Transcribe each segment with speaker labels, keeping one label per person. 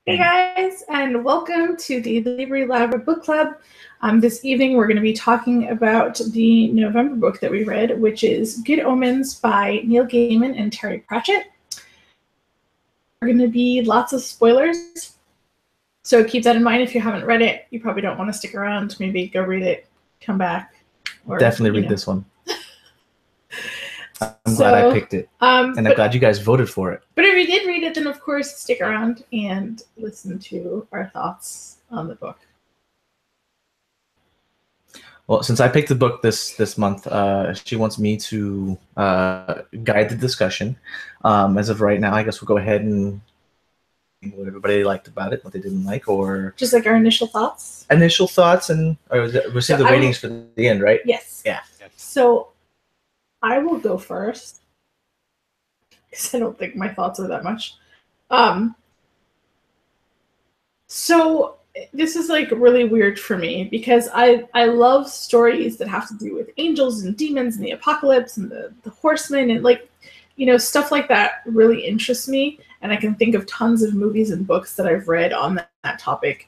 Speaker 1: Hey guys, and welcome to the Libri Labra book club. This evening we're going to be talking about the November book that we read, which is Good Omens by Neil Gaiman and Terry Pratchett. There are going to be lots of spoilers, so keep that in mind. If you haven't read it, you probably don't want to stick around. Maybe go read it, come back.
Speaker 2: Or, definitely read this one. I'm glad I picked it, and I'm glad you guys voted for it.
Speaker 1: But if you did read it, then of course stick around and listen to our thoughts on the book.
Speaker 2: Well, since I picked the book this month, she wants me to guide the discussion. As of right now, I guess we'll go ahead and what everybody liked about it, what they didn't like, or
Speaker 1: just like our initial thoughts.
Speaker 2: Initial thoughts, and we'll see the ratings for the end, right?
Speaker 1: Yes.
Speaker 2: Yeah.
Speaker 1: So I will go first because I don't think my thoughts are that much. So this is like really weird for me because I love stories that have to do with angels and demons and the apocalypse and the horsemen and stuff like that really interests me, and I can think of tons of movies and books that I've read on that topic,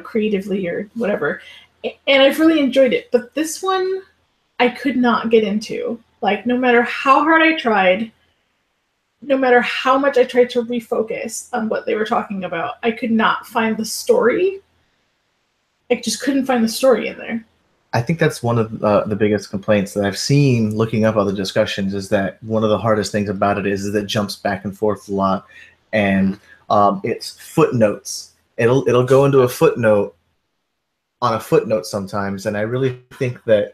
Speaker 1: creatively or whatever, and I've really enjoyed it. But this one I could not get into. Like, no matter how hard I tried, no matter how much I tried to refocus on what they were talking about, I could not find the story. I just couldn't find the story in there.
Speaker 2: I think that's one of the biggest complaints that I've seen looking up other discussions, is that one of the hardest things about it is that it jumps back and forth a lot, and it's footnotes. It'll go into a footnote on a footnote sometimes, and I really think that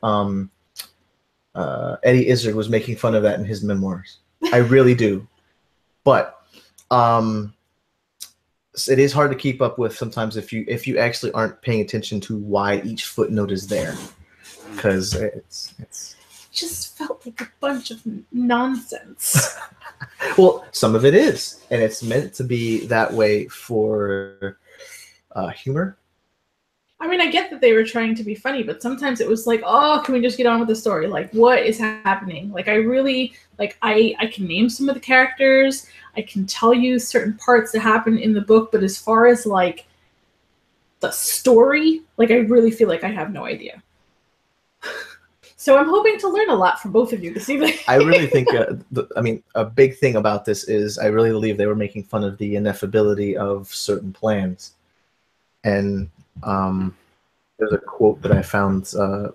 Speaker 2: Eddie Izzard was making fun of that in his memoirs. I really do. But it is hard to keep up with sometimes if you actually aren't paying attention to why each footnote is there, because it's
Speaker 1: just felt like a bunch of nonsense.
Speaker 2: Well, some of it is, and it's meant to be that way for humor.
Speaker 1: I mean, I get that they were trying to be funny, but sometimes it was like, oh, can we just get on with the story? Like, what is happening? Like, I really, I can name some of the characters. I can tell you certain parts that happen in the book, but as far as, like, the story, like, I really feel like I have no idea. So I'm hoping to learn a lot from both of you this evening.
Speaker 2: I really think, a big thing about this is I really believe they were making fun of the ineffability of certain plans. And there's a quote that I found to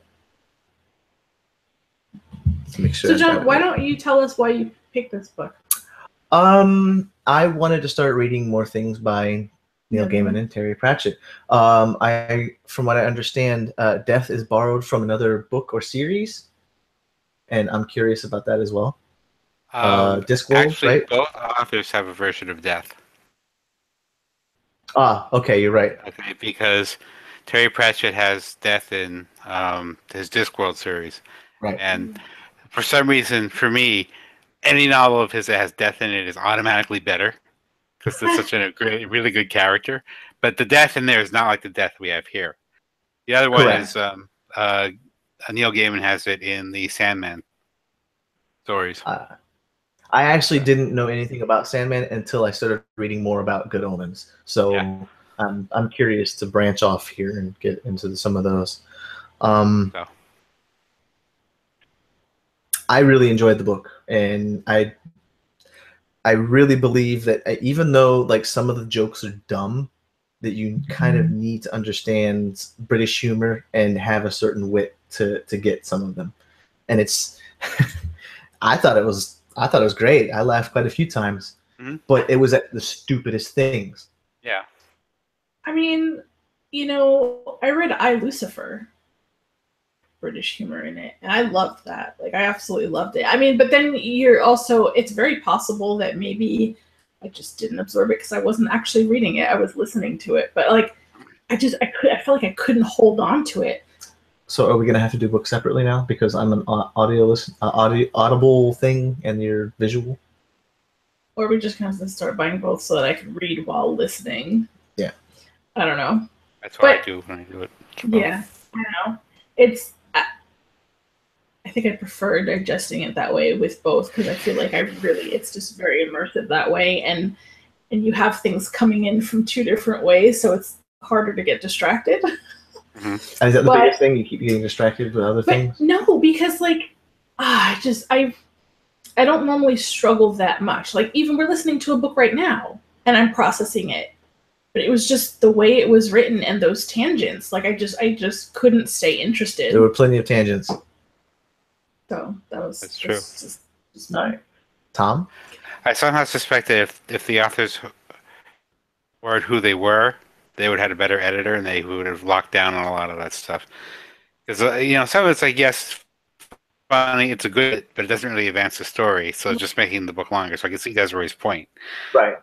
Speaker 2: make sure.
Speaker 1: So, John, why don't you tell us why you picked this book?
Speaker 2: I wanted to start reading more things by Neil Gaiman and Terry Pratchett. From what I understand, Death is borrowed from another book or series, and I'm curious about that as well. Discworld,
Speaker 3: actually,
Speaker 2: right?
Speaker 3: Both authors have a version of Death.
Speaker 2: Ah, okay, you're right.
Speaker 3: Okay, because Terry Pratchett has Death in his Discworld series,
Speaker 2: right?
Speaker 3: And for some reason, for me, any novel of his that has Death in it is automatically better because it's such a really good character. But the Death in there is not like the Death we have here. The other one is Neil Gaiman has it in the Sandman stories.
Speaker 2: I actually didn't know anything about Sandman until I started reading more about Good Omens. So I'm curious to branch off here and get into some of those. I really enjoyed the book, and I really believe that even though like some of the jokes are dumb, that you kind of need to understand British humor and have a certain wit to get some of them. And it's I thought it was great. I laughed quite a few times, but it was at the stupidest things.
Speaker 3: Yeah.
Speaker 1: I mean, I read I, Lucifer. British humor in it, and I loved that. Like, I absolutely loved it. I mean, but then it's very possible that maybe I just didn't absorb it because I wasn't actually reading it. I was listening to it, but like, I felt like I couldn't hold on to it.
Speaker 2: So are we gonna have to do books separately now because I'm an audible thing and you're visual?
Speaker 1: Or are we just gonna have to start buying both so that I can read while listening?
Speaker 2: Yeah.
Speaker 1: I don't know.
Speaker 3: That's what I do when I do it.
Speaker 1: Yeah, I know. I think I prefer digesting it that way with both because I feel like it's just very immersive that way. And and you have things coming in from two different ways, so it's harder to get distracted.
Speaker 2: And is that the biggest thing? You keep getting distracted with other things?
Speaker 1: No, because like I don't normally struggle that much. Like even we're listening to a book right now and I'm processing it. But it was just the way it was written and those tangents. Like I just couldn't stay interested.
Speaker 2: There were plenty of tangents.
Speaker 1: So that's
Speaker 3: true.
Speaker 1: Just no.
Speaker 2: Tom?
Speaker 3: I somehow suspect that if the authors were who they were, they would have had a better editor and they would have locked down on a lot of that stuff. Because some of it's like, yes, funny, it's a good, but it doesn't really advance the story. So it's just making the book longer. So I can see Desirai's point.
Speaker 2: Right.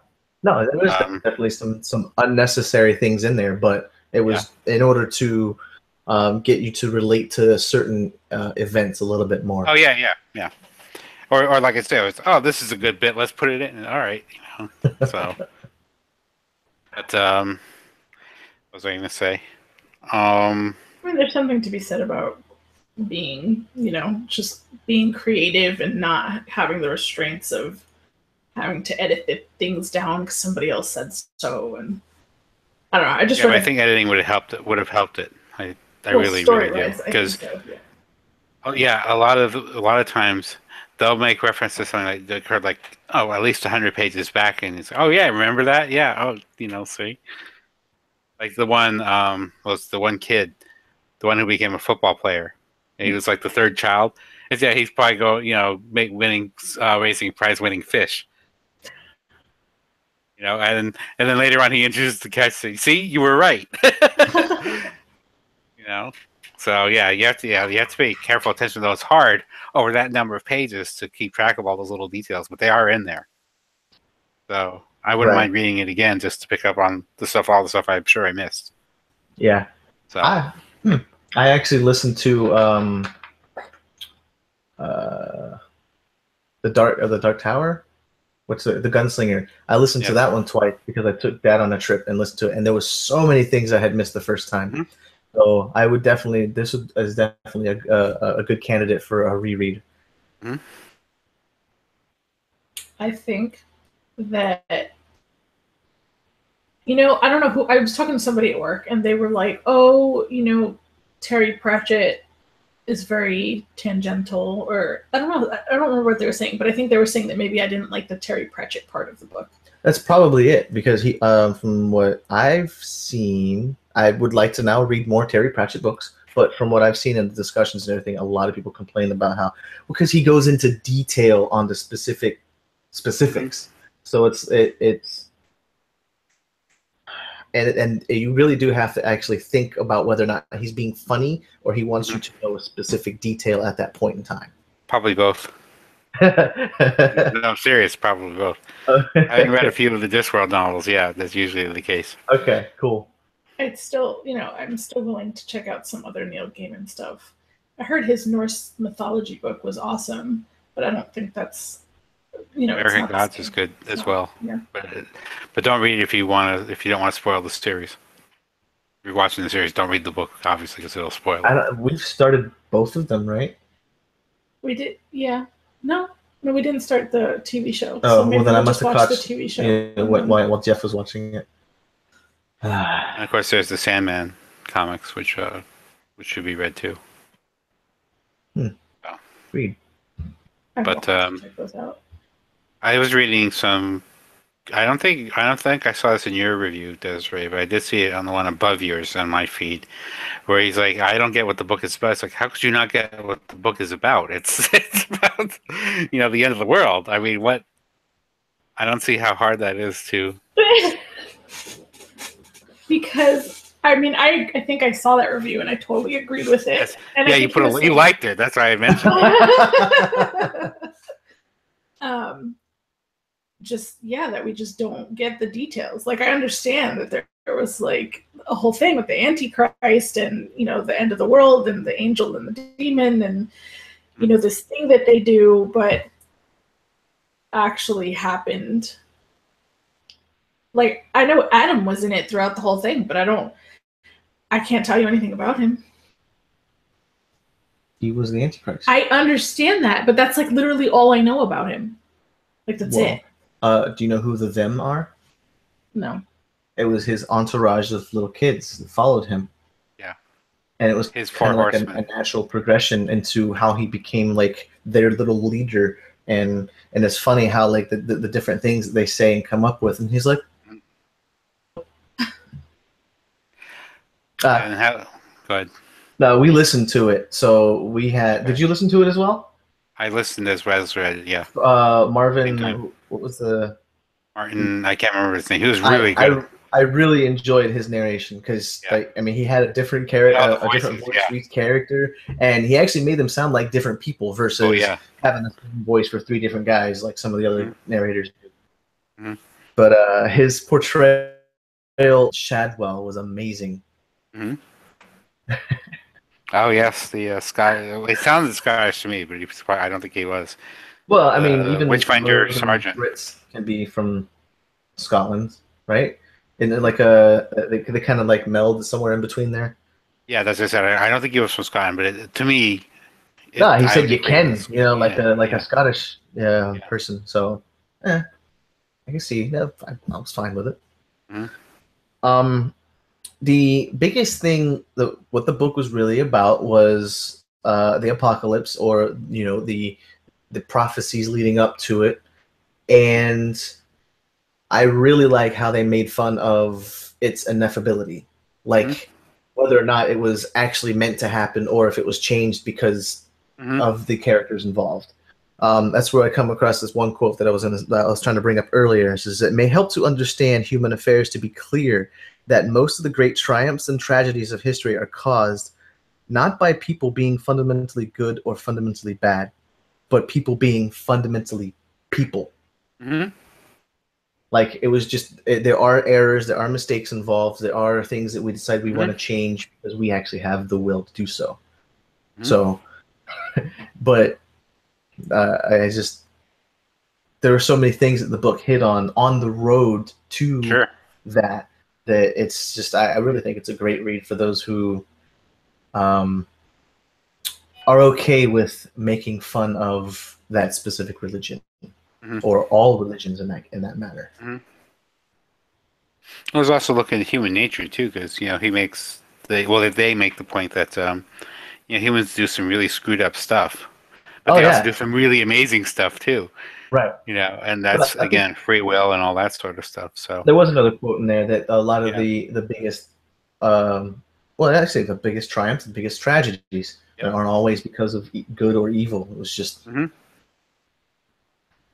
Speaker 2: No, there was definitely some unnecessary things in there, but it was in order to get you to relate to certain events a little bit more.
Speaker 3: Oh yeah. Or like I said, it's, this is a good bit. Let's put it in. All right, So, but what was I going to say?
Speaker 1: I mean, there's something to be said about being, just being creative and not having the restraints of having to edit things down because somebody else said so, and I don't know.
Speaker 3: I think editing would have helped it. I really do because a lot of times they'll make reference to something that occurred like at least 100 pages back, and it's remember that see like the one was the one kid, the one who became a football player, and he was like the third child. He's probably raising prize winning fish. And then later on he introduced the catch. See, you were right. So you have to pay careful attention. Though it's hard over that number of pages to keep track of all those little details, but they are in there. So I wouldn't mind reading it again just to pick up on all the stuff I'm sure I missed.
Speaker 2: Yeah.
Speaker 3: So
Speaker 2: I actually listened to the Dark Tower. What's the Gunslinger? I listened to that one twice because I took that on a trip and listened to it, and there was so many things I had missed the first time. Mm-hmm. So I would definitely is definitely a good candidate for a reread.
Speaker 3: Mm-hmm.
Speaker 1: I think that I don't know who I was talking to somebody at work, and they were like, Terry Pratchett is very tangential, or I don't know. I don't remember what they were saying, but I think they were saying that maybe I didn't like the Terry Pratchett part of the book.
Speaker 2: That's probably it, because he, from what I've seen, I would like to now read more Terry Pratchett books. But from what I've seen in the discussions and everything, a lot of people complain about because he goes into detail on the specifics. So it's and you really do have to actually think about whether or not he's being funny or he wants you to know a specific detail at that point in time.
Speaker 3: Probably both. No, I'm serious. Probably both. Having read a few of the Discworld novels, that's usually the case.
Speaker 2: Okay, cool.
Speaker 1: It's still, I'm still willing to check out some other Neil Gaiman stuff. I heard his Norse mythology book was awesome, but I don't think that's,
Speaker 3: American Gods is good as well.
Speaker 1: Yeah.
Speaker 3: But don't read it if you don't want to spoil the series. If you're watching the series, don't read the book, obviously, because it'll spoil it.
Speaker 2: We've started both of them, right?
Speaker 1: We did, yeah. No, we didn't start the TV show.
Speaker 2: Oh, so well, then I must have caught
Speaker 1: the TV show.
Speaker 2: While Jeff was watching it.
Speaker 3: And of course, there's the Sandman comics, which should be read too.
Speaker 2: Read.
Speaker 1: But check those out.
Speaker 3: I was reading some. I don't think I saw this in your review, Desiree, but I did see it on the one above yours on my feed, where he's like, "I don't get what the book is about." It's like, how could you not get what the book is about? It's about the end of the world. I mean, what? I don't see how hard that is to.
Speaker 1: Because I think I saw that review and I totally agreed with it.
Speaker 3: Yes.
Speaker 1: And
Speaker 3: you liked it. That's why I mentioned it.
Speaker 1: That we just don't get the details. Like, I understand that there was like a whole thing with the Antichrist and the end of the world and the angel and the demon and this thing that they do, but actually happened. Like, I know Adam was in it throughout the whole thing, but I can't tell you anything about him.
Speaker 2: He was the Antichrist.
Speaker 1: I understand that, but that's like literally all I know about him. Like, that's it.
Speaker 2: Do you know who the them are?
Speaker 1: No.
Speaker 2: It was his entourage of little kids that followed him.
Speaker 3: Yeah.
Speaker 2: And it was
Speaker 3: His
Speaker 2: kind
Speaker 3: four
Speaker 2: of like a
Speaker 3: horsemen.
Speaker 2: natural progression into how he became like their little leader. And it's funny how like the different things that they say and come up with. And he's like,
Speaker 3: And how? Go ahead.
Speaker 2: no, we listened to it. So we had. Did you listen to it as well?
Speaker 3: I listened as well as read it. Yeah. Same
Speaker 2: Marvin,
Speaker 3: time.
Speaker 2: what was the
Speaker 3: Martin, I can't remember his name. He was really
Speaker 2: I
Speaker 3: good.
Speaker 2: I really enjoyed his narration because,
Speaker 3: Yeah.
Speaker 2: like, I mean, he had a different
Speaker 3: All
Speaker 2: character,
Speaker 3: the
Speaker 2: a different
Speaker 3: voices,
Speaker 2: voice
Speaker 3: yeah.
Speaker 2: for each character, and he actually made them sound like different people versus
Speaker 3: Oh yeah.
Speaker 2: having the same voice for three different guys like some of the other narrators do.
Speaker 3: Mhm.
Speaker 2: But his portrayal, Shadwell, was amazing.
Speaker 3: Hmm. Oh yes, the Sky. It sounded Scottish to me, but I don't think he was.
Speaker 2: Well, I mean, even
Speaker 3: Witchfinder
Speaker 2: most of the
Speaker 3: Sergeant.
Speaker 2: Brits can be from Scotland, right? And then, like they kind of like meld somewhere in between there.
Speaker 3: Yeah, that's what I said. I don't think he was from Scotland, but to me,
Speaker 2: No, he
Speaker 3: I
Speaker 2: said
Speaker 3: would
Speaker 2: you
Speaker 3: agree it
Speaker 2: can,
Speaker 3: was.
Speaker 2: like
Speaker 3: Yeah,
Speaker 2: a Scottish
Speaker 3: yeah.
Speaker 2: person. So, I can see. Yeah, I was fine with it.
Speaker 3: Mm-hmm.
Speaker 2: The biggest thing that what the book was really about was the apocalypse, or the prophecies leading up to it, and I really like how they made fun of its ineffability, like whether or not it was actually meant to happen or if it was changed because of the characters involved. That's where I come across this one quote that I was trying to bring up earlier. It says, "It may help to understand human affairs to be clear that most of the great triumphs and tragedies of history are caused not by people being fundamentally good or fundamentally bad, but people being fundamentally people."
Speaker 3: Mm-hmm.
Speaker 2: Like, it was just there are errors, there are mistakes involved, there are things that we decide we want to change because we actually have the will to do so. So, but I just there are so many things that the book hit on the road to that it's just I really think it's a great read for those who are okay with making fun of that specific religion or all religions in that matter.
Speaker 3: I was also looking at human nature too, because he makes they make the point that humans do some really screwed up stuff, but they also do some really amazing stuff too.
Speaker 2: Right.
Speaker 3: And that's again free will and all that sort of stuff. So
Speaker 2: there was another quote in there that a lot of the biggest, well, I say the biggest triumphs, the biggest tragedies aren't always because of good or evil. It was just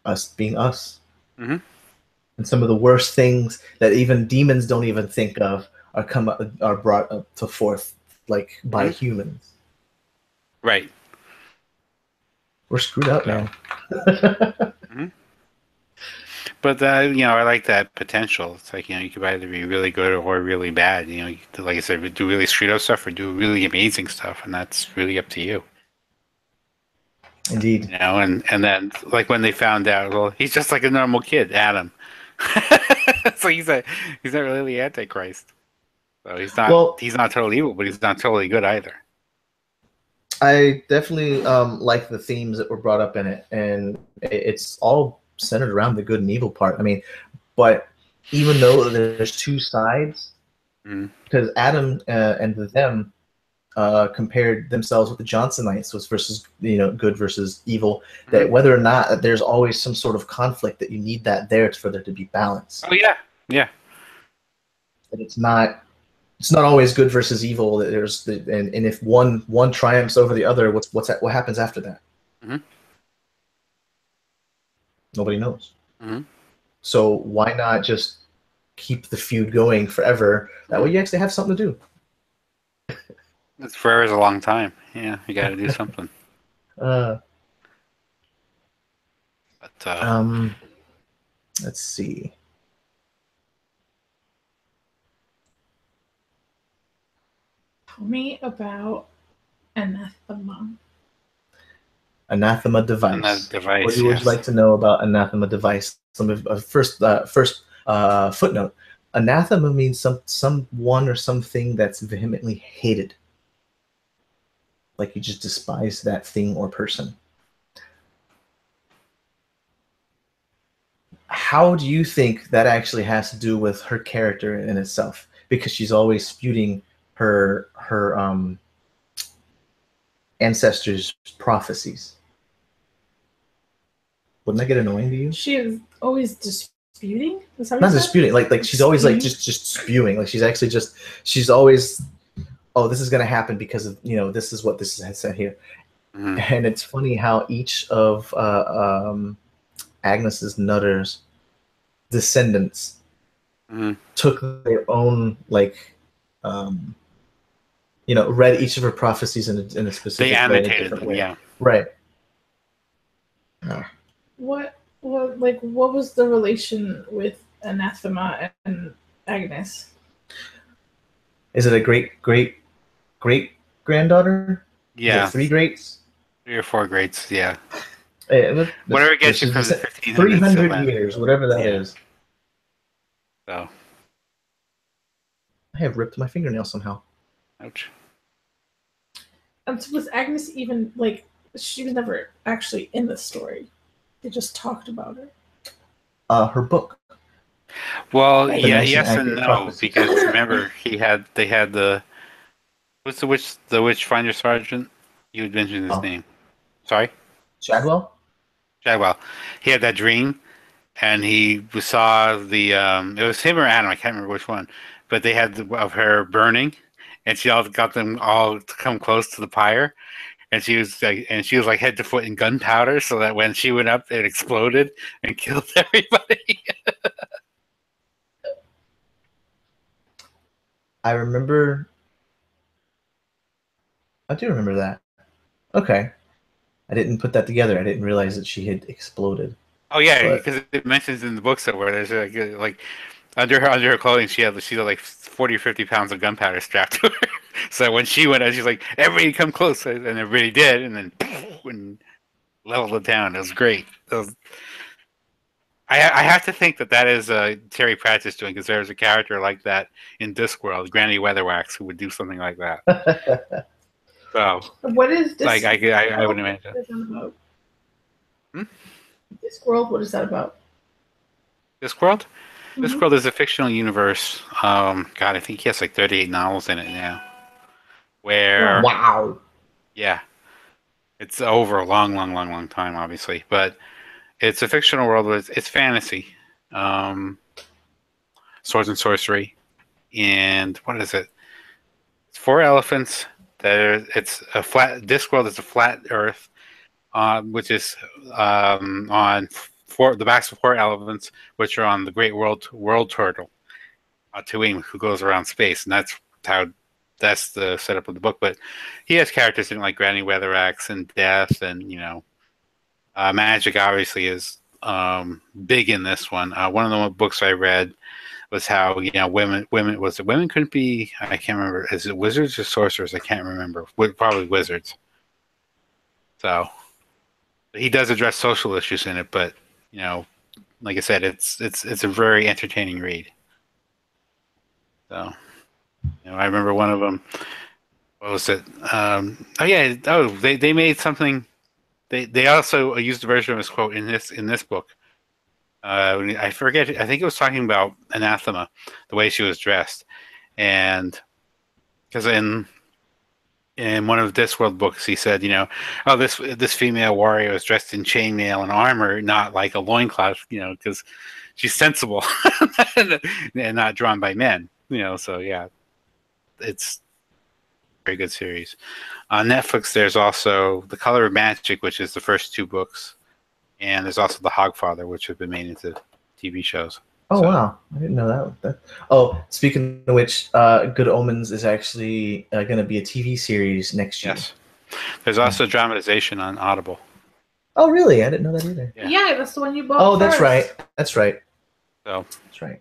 Speaker 2: us being us. And some of the worst things that even demons don't even think of are brought up to forth like by humans.
Speaker 3: Right.
Speaker 2: We're screwed up, man.
Speaker 3: But I like that potential. It's like you could either be really good or really bad. You could, like I said, do really screwed up stuff or do really amazing stuff, and that's really up to you.
Speaker 2: Indeed.
Speaker 3: And then like when they found out, well, he's just like a normal kid, Adam. So he's not really the Antichrist. So he's not totally evil, but he's not totally good either.
Speaker 2: I definitely like the themes that were brought up in it, and it's all centered around the good and evil part. I mean, but even though there's two sides, because Adam and them compared themselves with the Johnsonites was versus good versus evil. That whether or not there's always some sort of conflict, that you need that there for there to be balance.
Speaker 3: Oh yeah, yeah.
Speaker 2: And it's not always good versus evil. There's and if one triumphs over the other, what happens after that? Nobody knows. So why not just keep the feud going forever? That way you actually have something to do.
Speaker 3: It's forever is a long time. Yeah, you got to do something.
Speaker 2: Let's see.
Speaker 1: Tell me about Anathema.
Speaker 2: Anathema device. What would you like to know about anathema device? First footnote. Anathema means someone or something that's vehemently hated. Like you just despise that thing or person. how do you think that actually has to do with her character in itself? Because she's always spewing her ancestors' prophecies. Wouldn't that get annoying to you?
Speaker 1: She is always disputing. Is that what
Speaker 2: Not
Speaker 1: you said?
Speaker 2: disputing, like she's always like just spewing. Like she's always, oh, this is gonna happen because of this is what this has said here. And it's funny how each of Agnes's Nutter's descendants took their own read each of her prophecies in a specific
Speaker 3: They
Speaker 2: way,
Speaker 3: annotated them,
Speaker 2: way.
Speaker 3: yeah.
Speaker 2: Right.
Speaker 1: What was the relation with Anathema and Agnes?
Speaker 2: Is it a great granddaughter?
Speaker 3: Yeah.
Speaker 2: 3 greats?
Speaker 3: 3 or 4 greats, yeah.
Speaker 2: Whatever
Speaker 3: gets you from the 1500s.
Speaker 2: 300 years, whatever that is.
Speaker 3: So.
Speaker 2: I have ripped my fingernail somehow.
Speaker 3: Ouch.
Speaker 1: So was Agnes even she was never actually in the story? They just talked about her.
Speaker 2: Her book.
Speaker 3: Well,
Speaker 2: The
Speaker 3: yeah,
Speaker 2: Nice and
Speaker 3: yes and
Speaker 2: Accurate
Speaker 3: no,
Speaker 2: Prophecy.
Speaker 3: because remember they had the what's the witch finder sergeant? You had mentioned his name. Sorry?
Speaker 2: Shadwell?
Speaker 3: Shadwell. He had that dream, and he saw the it was him or Adam, I can't remember which one, but they had of her burning, and she all got them all to come close to the pyre, and she was like head to foot in gunpowder, so that when she went up, it exploded and killed everybody.
Speaker 2: I do remember that. Okay. I didn't put that together. I didn't realize that she had exploded.
Speaker 3: Oh yeah, because it mentions in the book somewhere there's like under her clothing she had like 40 or 50 pounds of gunpowder strapped to her. So when she went out, she's like, everybody come close, and everybody did, and then and leveled it down. It was great. I have to think that is Terry Pratchett doing, because there's a character like that in Discworld, Granny Weatherwax, who would do something like that. So
Speaker 1: what is this?
Speaker 3: Like I would imagine.
Speaker 1: What is that about? Discworld, what is that about?
Speaker 3: Discworld? Discworld is a fictional universe. God, I think he has like 38 novels in it now. Where
Speaker 2: wow.
Speaker 3: Yeah. It's over a long time, obviously. But it's a fictional world with it's fantasy. Swords and sorcery. And what is it? It's 4 elephants. It's a flat Discworld is a flat earth, which is on the backs of 4 elephants, which are on the great world turtle, Tuim, who goes around space, and that's the setup of the book. But he has characters in like Granny Weatheraxe and Death, and magic obviously is big in this one. One of the books I read was how women couldn't be, I can't remember, is it wizards or sorcerers? I can't remember. Probably wizards. So he does address social issues in it, but like I said, it's a very entertaining read. So I remember one of them. What was it? They made something. They also used a version of his quote in this book. I forget. I think it was talking about Anathema, the way she was dressed, and because in one of the Discworld books, he said, this female warrior was dressed in chainmail and armor, not like a loincloth, because she's sensible and not drawn by men, So yeah, it's a very good series. On Netflix, there's also The Color of Magic, which is the first 2 books. And there's also The Hogfather, which have been made into TV shows.
Speaker 2: Oh, wow. I didn't know that. Oh, speaking of which, Good Omens is actually going to be a TV series next year.
Speaker 3: Yes. There's also dramatization on Audible.
Speaker 2: Oh, really? I didn't know that either.
Speaker 1: Yeah, that's the one you bought.
Speaker 2: Oh, that's right. That's right.
Speaker 3: So.
Speaker 2: That's right.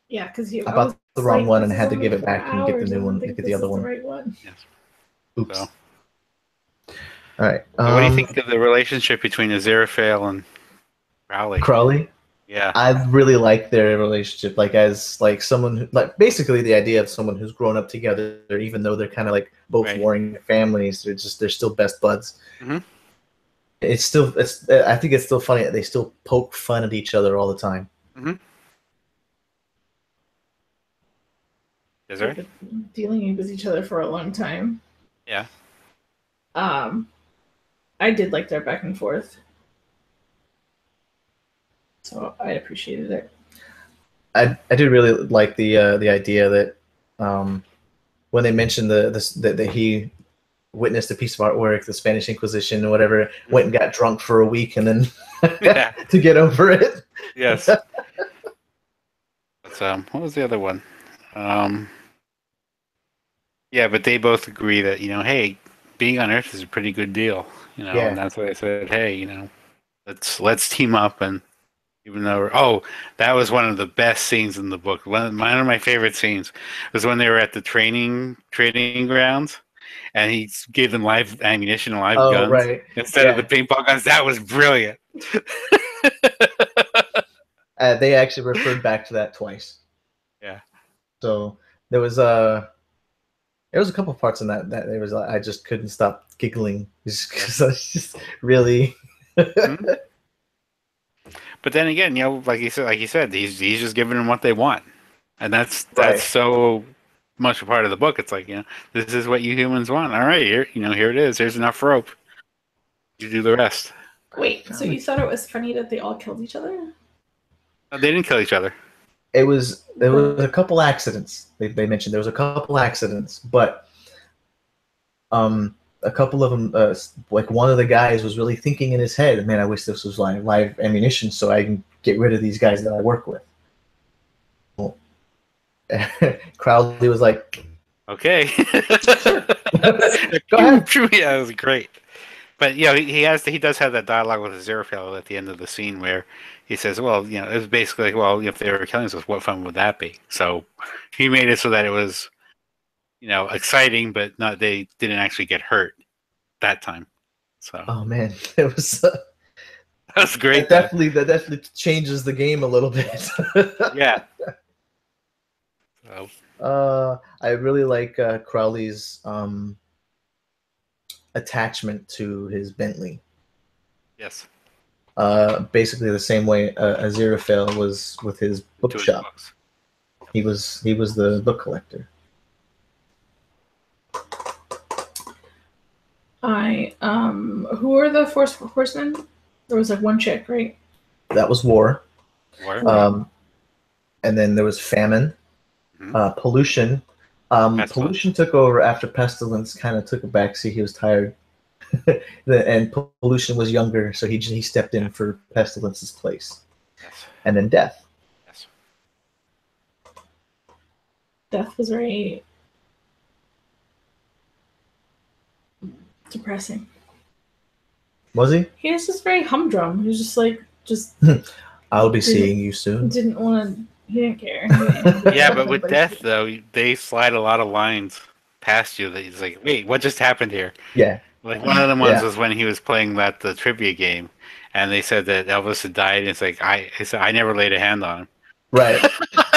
Speaker 1: Yeah, because
Speaker 2: I bought the wrong one and had to give it back and get the new one. Get the other one.
Speaker 1: The right one.
Speaker 3: Yes.
Speaker 2: Oops.
Speaker 3: So.
Speaker 2: All right.
Speaker 3: So what do you think of the relationship between Aziraphale and Crowley?
Speaker 2: Crowley?
Speaker 3: Yeah.
Speaker 2: I really like their relationship, as someone who, basically the idea of someone who's grown up together, even though they're kind of both warring families. They're still best buds.
Speaker 3: Mm-hmm.
Speaker 2: I think it's still funny that they still poke fun at each other all the time.
Speaker 3: Mm-hmm. Is
Speaker 1: They've
Speaker 3: there?
Speaker 1: been dealing with each other for a long time.
Speaker 3: Yeah.
Speaker 1: I did like their back and forth, so I appreciated it.
Speaker 2: I did really like the idea that when they mentioned that he witnessed a piece of artwork, the Spanish Inquisition or whatever, went and got drunk for a week and then to get over it.
Speaker 3: Yes. But, what was the other one? Yeah, but they both agree that, hey, being on Earth is a pretty good deal, and that's why they said, hey, let's team up. And even though, that was one of the best scenes in the book. One of my favorite scenes was when they were at the training grounds, and he gave them live ammunition and live guns instead of the paintball guns. That was brilliant.
Speaker 2: They actually referred back to that twice.
Speaker 3: Yeah.
Speaker 2: So there was a couple parts in that there was I just couldn't stop giggling because I was just really.
Speaker 3: Mm-hmm. But then again, like you said, he's just giving them what they want, and that's so much a part of the book. It's like, this is what you humans want. All right, here it is. Here's enough rope. You do the rest.
Speaker 1: Wait, so you thought it was funny that they all killed each other?
Speaker 3: No, they didn't kill each other.
Speaker 2: There was a couple accidents. They mentioned there was a couple accidents, but a couple of them, like one of the guys was really thinking in his head, man, I wish this was live ammunition so I can get rid of these guys that I work with. Well, Crowley was like,
Speaker 3: okay.
Speaker 2: Go ahead.
Speaker 3: Yeah, it was great. But he does have that dialogue with Aziraphale at the end of the scene where he says, well, it was basically like, well, if they were killing us, what fun would that be? So he made it so that it was, exciting, but they didn't actually get hurt that time. So. Oh
Speaker 2: man, it was.
Speaker 3: That's great.
Speaker 2: That definitely changes the game a little bit.
Speaker 3: Yeah.
Speaker 2: So. I really like Crowley's attachment to his Bentley.
Speaker 3: Yes.
Speaker 2: Basically the same way Aziraphale was with his bookshop. He was the book collector.
Speaker 1: Who are the horsemen? There was like one chick, right?
Speaker 2: That was war.
Speaker 3: War.
Speaker 2: And then there was famine, pollution. Pollution took over after pestilence kind of took a backseat. He was tired. And pollution was younger, so he stepped in for pestilence's place.
Speaker 3: Yes.
Speaker 2: And then death.
Speaker 3: Yes.
Speaker 1: Death was very depressing.
Speaker 2: Was he?
Speaker 1: He was just very humdrum. He was just
Speaker 2: I'll be seeing you soon.
Speaker 1: Didn't want to. He didn't care.
Speaker 3: Yeah, but with death though, they slide a lot of lines past you that he's like, wait, what just happened here?
Speaker 2: Yeah.
Speaker 3: Like one of the ones was when he was playing the trivia game, and they said that Elvis had died. And it's like I never laid a hand on him.
Speaker 2: Right.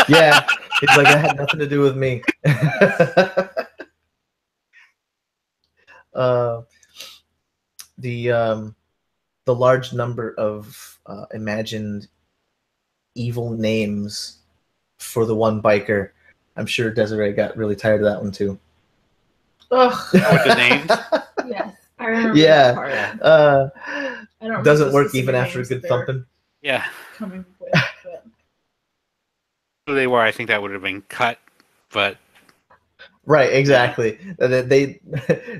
Speaker 2: Yeah. It's like that had nothing to do with me. The large number of imagined evil names for the one biker. I'm sure Desirai got really tired of that one too.
Speaker 1: Ugh.
Speaker 3: With the names?
Speaker 1: Yes, I remember that part.
Speaker 2: I don't doesn't work even after a good thumping.
Speaker 3: Yeah.
Speaker 1: Coming with, but...
Speaker 3: Who they were, I think that would have been cut, but.
Speaker 2: Right, exactly. They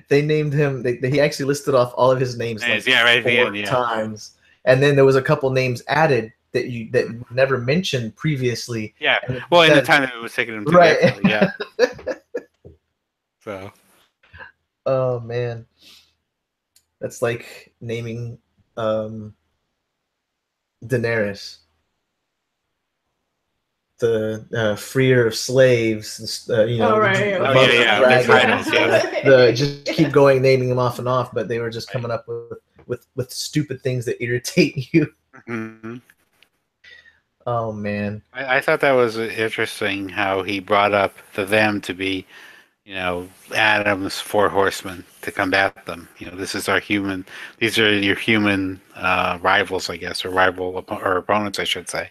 Speaker 2: named him. He actually listed off all of his names like
Speaker 3: right
Speaker 2: 4 times, and then there was a couple names added that never mentioned previously.
Speaker 3: Yeah, well, in the time that it was taking them to
Speaker 2: right.
Speaker 3: Yeah. So.
Speaker 2: Oh man, that's like naming Daenerys, the freer of slaves. Just keep going, naming them off and off, but they were just coming up with stupid things that irritate you.
Speaker 3: Mm-hmm.
Speaker 2: Oh man,
Speaker 3: I thought that was interesting how he brought up them to be, Adam's four horsemen to combat them. This is our human. These are your human rivals, I guess, or or opponents, I should say.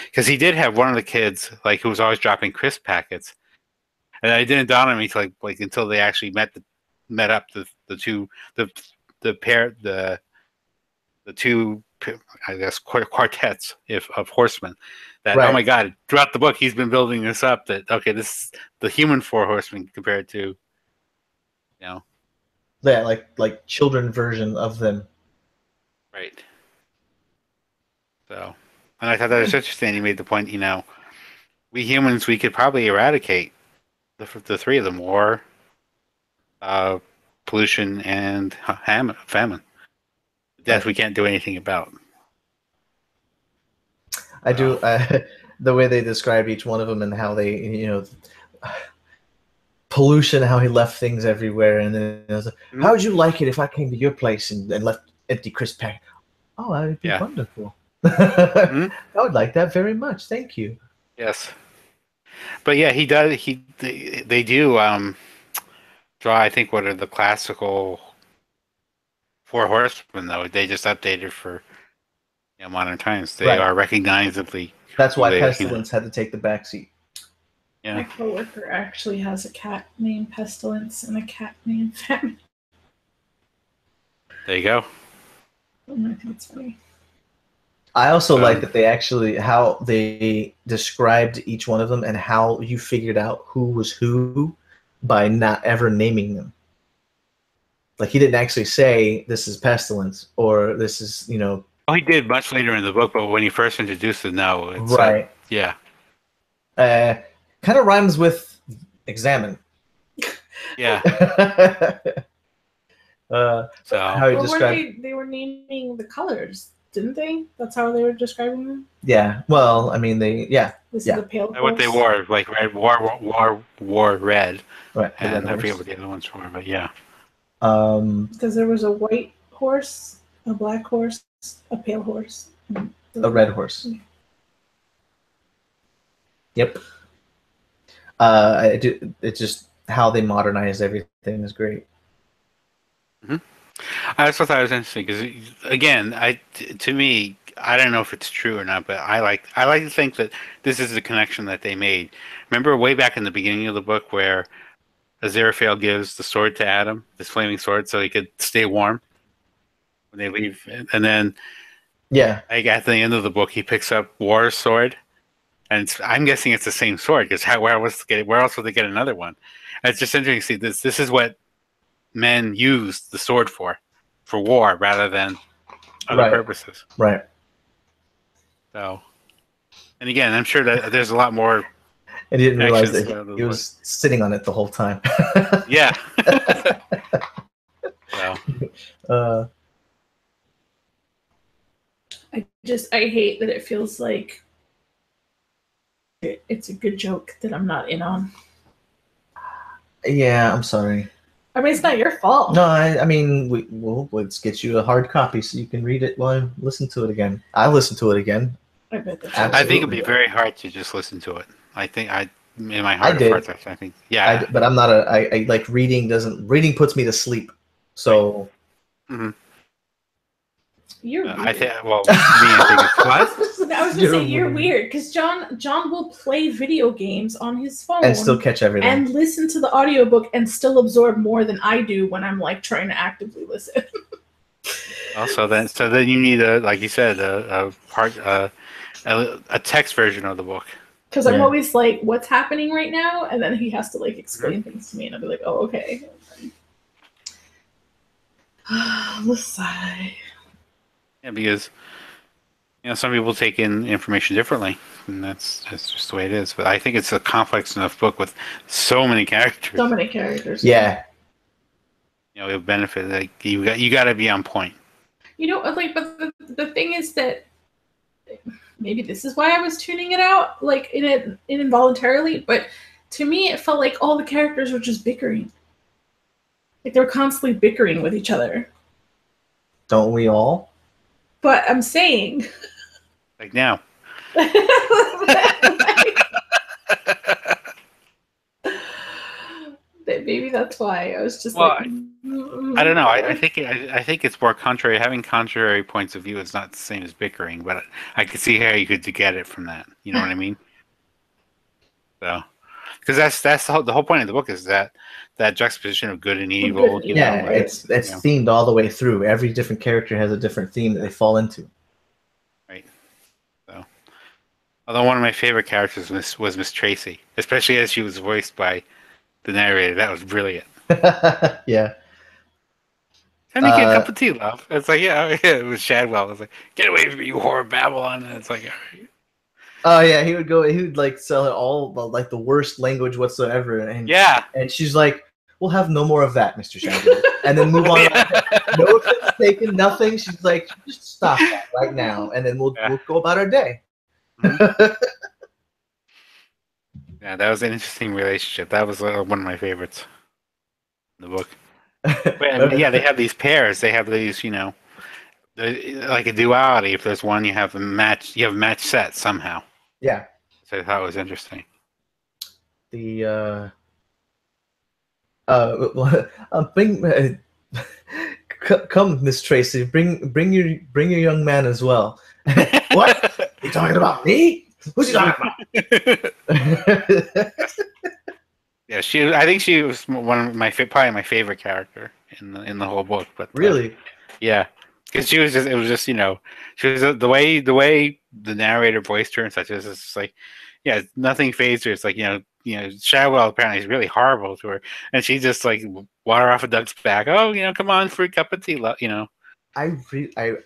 Speaker 3: Because he did have one of the kids, who was always dropping crisp packets, and it didn't dawn on me until they actually met up the two, I guess, quartets of horsemen. That
Speaker 2: Right.
Speaker 3: Oh my God! Throughout the book, he's been building this up. That okay, this is the human four horsemen compared to,
Speaker 2: Yeah, like children version of them.
Speaker 3: right. So, and I thought that was interesting. He made the point, we humans, we could probably eradicate the three of them: war, pollution, and famine. Death we can't do anything about.
Speaker 2: I do the way they describe each one of them and how they, pollution, how he left things everywhere, and then I was like, how would you like it if I came to your place and left empty crisp pack? Oh, that would be wonderful. I would like that very much. Thank you.
Speaker 3: Yes, but yeah, he does. They do draw. I think what are the classical four horsemen though? They just updated for modern times. They are recognizably.
Speaker 2: That's why Pestilence had to take the back seat.
Speaker 3: Yeah.
Speaker 1: My coworker actually has a cat named Pestilence and a cat named Famine.
Speaker 3: There you go.
Speaker 1: I think it's funny.
Speaker 2: I also like that they actually how they described each one of them and how you figured out who was who by not ever naming them. Like he didn't actually say this is Pestilence or this is
Speaker 3: Oh, he did much later in the book, but when he first introduced it, no. It's
Speaker 2: right.
Speaker 3: Yeah.
Speaker 2: Kind of rhymes with examine.
Speaker 3: Yeah.
Speaker 2: So how you describe?
Speaker 1: They were naming the colors, didn't they? That's how they were describing them.
Speaker 2: Yeah. Well, I mean,
Speaker 1: This is the pale horse.
Speaker 3: What they wore, like red, wore red,
Speaker 2: right?
Speaker 3: And I forget what the other ones were, but yeah.
Speaker 1: Because there was a white horse, a black horse, a pale horse, and
Speaker 2: a red horse. Yep. It's just how they modernize everything is great.
Speaker 3: Mm-hmm. I also thought it was interesting because, again, to me, I don't know if it's true or not, but I like to think that this is the connection that they made. Remember way back in the beginning of the book where Aziraphale gives the sword to Adam, this flaming sword, so he could stay warm when they leave, and then at the end of the book he picks up War's sword. And I'm guessing it's the same sword because where else would they get another one? And it's just interesting to see this is what men use the sword for war rather than other purposes.
Speaker 2: Right.
Speaker 3: So, and again, I'm sure that there's a lot more.
Speaker 2: And he didn't realize that he was sitting on it the whole time.
Speaker 3: Yeah.
Speaker 2: So.
Speaker 1: I hate that it feels like it's a good joke that I'm not in on.
Speaker 2: Yeah, I'm sorry.
Speaker 1: I mean, it's not your fault.
Speaker 2: No, I mean, let's get you a hard copy so you can read it while I listen to it again. I listen to it again.
Speaker 1: I bet that's
Speaker 3: I think it'd be very hard to just listen to it. I think in my heart of hearts, I think, yeah.
Speaker 2: But I'm not I like reading. Reading puts me to sleep. So.
Speaker 3: Mm-hmm.
Speaker 1: You're weird.
Speaker 3: I think it's what?
Speaker 1: I was gonna say you're weird because John will play video games on his phone
Speaker 2: and still catch everything
Speaker 1: and listen to the audiobook and still absorb more than I do when I'm like trying to actively listen.
Speaker 3: Also, then you need like you said, a text version of the book.
Speaker 1: Because I'm always like, what's happening right now? And then he has to like explain things to me, and I'll be like, oh, okay. The sigh.
Speaker 3: Yeah, because some people take in information differently, and that's just the way it is. But I think it's a complex enough book with so many characters.
Speaker 1: So many characters.
Speaker 2: Yeah.
Speaker 3: It'll benefit. Like you got to be on point.
Speaker 1: Like, but the thing is that maybe this is why I was tuning it out, like involuntarily. But to me, it felt like all the characters were just bickering. Like they were constantly bickering with each other.
Speaker 2: Don't we all?
Speaker 1: But I'm saying,
Speaker 3: like now.
Speaker 1: that's why I was just
Speaker 3: Well,
Speaker 1: like,
Speaker 3: I don't know. I think it's more contrary. Having contrary points of view is not the same as bickering, but I could see how you could get it from that. You know what I mean? So, because that's the whole point of the book is that juxtaposition of good and evil.
Speaker 1: Good,
Speaker 3: You know,
Speaker 2: Yeah, it's themed all the way through. Every different character has a different theme that they fall into.
Speaker 3: Right. So, although one of my favorite characters was Miss Tracy, especially as she was voiced by the narrator. That was brilliant.
Speaker 2: Yeah.
Speaker 3: Can I get a cup of tea, love? It's like, yeah, it was Shadwell. It's like, get away from me, you whore of Babylon. And it's like, all right.
Speaker 2: Oh yeah, he would like sell it all like the worst language whatsoever, and
Speaker 3: Yeah.
Speaker 2: and she's like, "We'll have no more of that, Mr. Shadwell," and then move on. No offense taken, nothing. She's like, "Just stop that right now, and then we'll go about our day."
Speaker 3: Mm-hmm. Yeah, that was an interesting relationship. That was one of my favorites in the book. But, yeah, they have these pairs. They have these, like a duality. If there's one, you have a match. You have a match set somehow.
Speaker 2: Yeah.
Speaker 3: So I thought it was interesting.
Speaker 2: The come, Miss Tracy, bring your young man as well. What? You talking about me? Who's he talking about?
Speaker 3: Yeah, I think she was one of probably my favorite character in the whole book. But
Speaker 2: really,
Speaker 3: yeah, because she was it was just she was the way the narrator voiced her and such. It's just like, yeah, nothing phased her. It's like Shadwell apparently is really horrible to her, and she just like water off a duck's back. Oh, come on for a cup of tea,
Speaker 2: I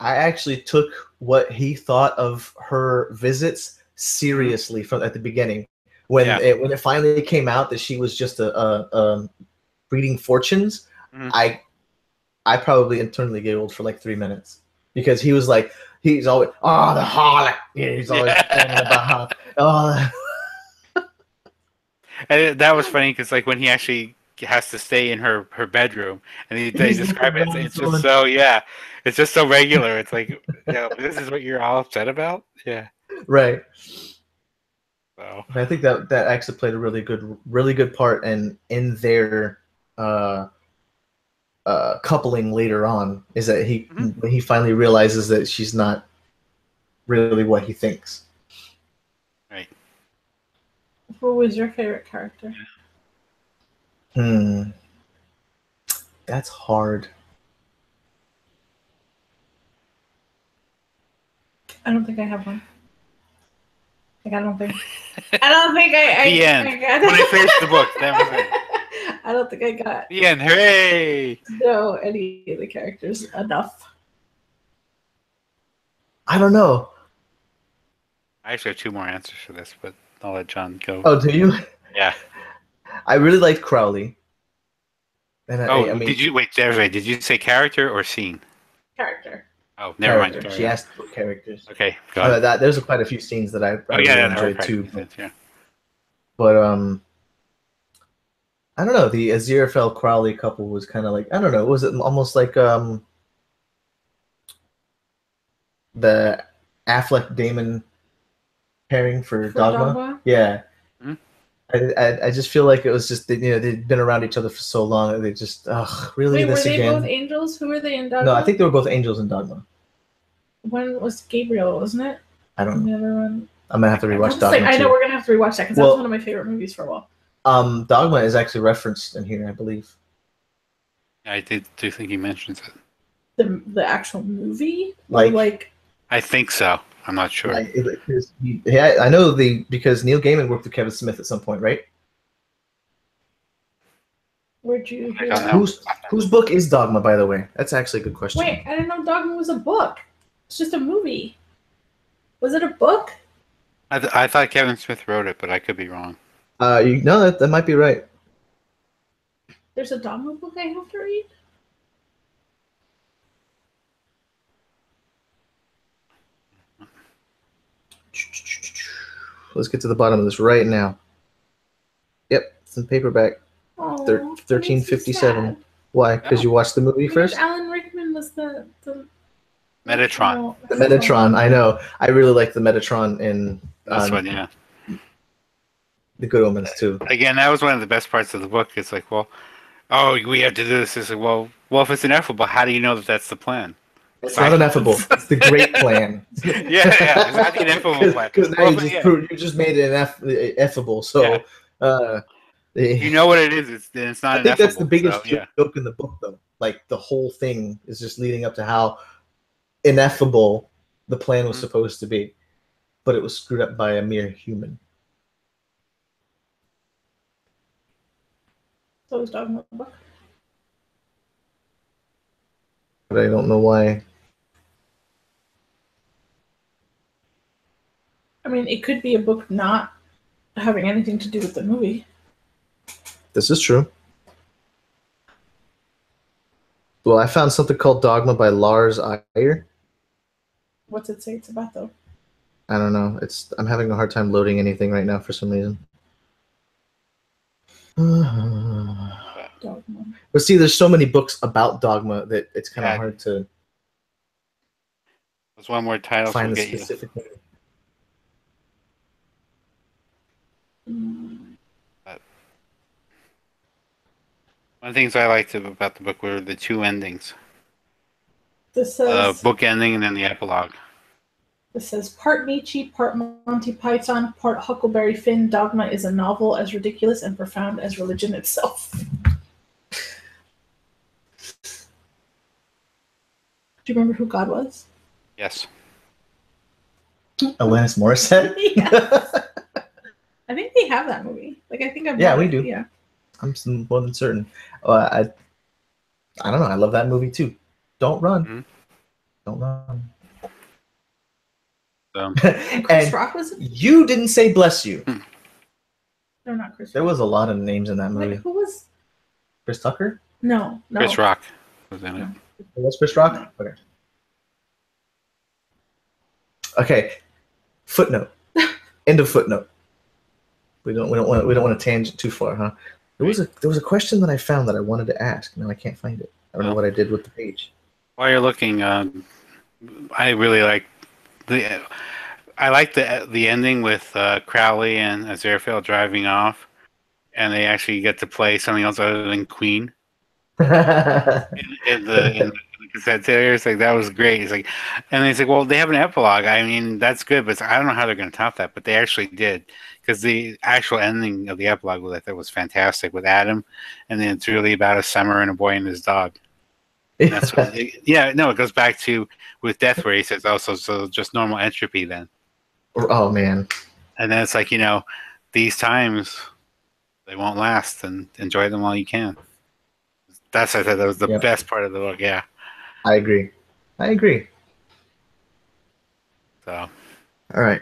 Speaker 2: actually took what he thought of her visits seriously from at the beginning. When it finally came out that she was just a reading fortunes, I probably internally giggled for like 3 minutes because he's always the harlot. He's always saying about how
Speaker 3: And that was funny because like when he actually has to stay in her bedroom and they describe it, it's just it's just so regular. It's like this is what you're all upset about,
Speaker 2: right.
Speaker 3: So
Speaker 2: I think that actually played a really good part in their coupling later on. Is that he finally realizes that she's not really what he thinks.
Speaker 3: Right.
Speaker 1: Who was your favorite character?
Speaker 2: That's hard.
Speaker 1: I don't think I have one. I don't think I
Speaker 3: the end. When I finished the book, that was it.
Speaker 1: I don't think I got
Speaker 3: the end. Hooray!
Speaker 1: No, any of the characters enough.
Speaker 2: I don't know.
Speaker 3: I actually have 2 more answers for this, but I'll let John go.
Speaker 2: Oh, do you?
Speaker 3: Yeah.
Speaker 2: I really liked Crowley. And
Speaker 3: I mean, did you say character or scene?
Speaker 1: Character.
Speaker 3: Oh, never mind.
Speaker 2: She asked for characters.
Speaker 3: Okay, go ahead.
Speaker 2: There's quite a few scenes that I really enjoyed too. But I don't know. The Aziraphale Crowley couple was kind of like, I don't know. Was it almost like the Affleck Damon pairing for Dogma? Yeah. I just feel like it was just they'd been around each other for so long that they just really.
Speaker 1: Wait,
Speaker 2: this
Speaker 1: were they
Speaker 2: again?
Speaker 1: both angels? Who were they in Dogma?
Speaker 2: No, I think they were both angels in Dogma.
Speaker 1: When was Gabriel? Wasn't it?
Speaker 2: I don't know.
Speaker 1: The other one.
Speaker 2: I'm gonna have to rewatch Dogma.
Speaker 1: I know we're gonna have to rewatch that because that's one of my favorite movies for a while.
Speaker 2: Dogma is actually referenced in here, I believe.
Speaker 3: I do think he mentions it.
Speaker 1: The actual movie,
Speaker 2: like
Speaker 3: I think so. I'm not sure.
Speaker 2: I know because Neil Gaiman worked with Kevin Smith at some point, right?
Speaker 1: Where'd you hear
Speaker 3: that?
Speaker 2: Whose book is Dogma, by the way? That's actually a good question.
Speaker 1: Wait, I didn't know Dogma was a book. It's just a movie. Was it a book?
Speaker 3: I thought Kevin Smith wrote it, but I could be wrong.
Speaker 2: No, that might be right.
Speaker 1: There's a Dogma book I have to read?
Speaker 2: Let's get to the bottom of this right now. Yep, it's in paperback.
Speaker 1: Oh,
Speaker 2: 1357. Why? Because you watched the movie first?
Speaker 1: Alan Rickman was the
Speaker 3: Metatron.
Speaker 2: The Metatron, I know. I really like the Metatron in
Speaker 3: this one, yeah.
Speaker 2: The Good Omens too.
Speaker 3: Again, that was one of the best parts of the book. It's like, well, oh, we have to do this. It's like, well, if it's ineffable, how do you know that that's the plan?
Speaker 2: It's not ineffable. It's the great plan.
Speaker 3: Yeah. It's not the ineffable plan.
Speaker 2: Because now
Speaker 3: Well,
Speaker 2: you just made it effable. So,
Speaker 3: you know what it is. It's not
Speaker 2: I think that's the
Speaker 3: ineffable.
Speaker 2: biggest
Speaker 3: So, yeah.
Speaker 2: joke in the book, though. Like the whole thing is just leading up to how ineffable the plan was supposed to be, but it was screwed up by a mere human.
Speaker 1: So is Dogma a book?
Speaker 2: But I don't know why.
Speaker 1: I mean, it could be a book not having anything to do with the movie.
Speaker 2: This is true. Well, I found something called Dogma by Lars Iyer.
Speaker 1: What's it say it's about, though?
Speaker 2: I don't know. I'm having a hard time loading anything right now for some reason.
Speaker 1: Dogma.
Speaker 2: But see, there's so many books about Dogma that it's kind of hard to
Speaker 3: There's one more title
Speaker 2: find
Speaker 3: will
Speaker 2: the
Speaker 3: get you.
Speaker 2: specific name.
Speaker 3: One of the things I liked about the book were the two endings.
Speaker 1: This says
Speaker 3: Book ending and then the epilogue.
Speaker 1: This says part Nietzsche, part Monty Python, part Huckleberry Finn. Dogma is a novel as ridiculous and profound as religion itself. Do you remember who God was?
Speaker 3: Yes.
Speaker 2: Alanis Morissette?
Speaker 1: Yes. I think they have that movie. Like, I think I've
Speaker 2: Yeah, we do.
Speaker 1: Yeah.
Speaker 2: I'm more than certain. I don't know. I love that movie too. Don't run.
Speaker 3: Mm-hmm.
Speaker 2: Don't run.
Speaker 1: And Chris Rock was it?
Speaker 2: You didn't say bless you.
Speaker 1: No, not Chris Rock.
Speaker 2: There was a lot of names in that movie.
Speaker 1: Wait, who was?
Speaker 2: Chris Tucker?
Speaker 1: No.
Speaker 3: Chris Rock was in it.
Speaker 2: Was Chris Rock? Okay. Okay. Footnote. End of footnote. We don't want to tangent too far, huh? There was a question that I found that I wanted to ask. Now I can't find it. I don't know what I did with the page.
Speaker 3: While you're looking, I really like the ending with Crowley and Aziraphale driving off, and they actually get to play something else other than Queen in the cassette tape. It's like that was great. It's like, and it's like, well, they have an epilogue. I mean, that's good, but I don't know how they're going to top that. But they actually did, because the actual ending of the epilogue was fantastic with Adam, and then it's really about a summer and a boy and his dog. And that's it goes back to with Death, where he says, "Oh, so just normal entropy then."
Speaker 2: Oh man!
Speaker 3: And then it's like, these times they won't last, and enjoy them while you can. I thought that was the best part of the book. Yeah,
Speaker 2: I agree.
Speaker 3: So,
Speaker 2: all right.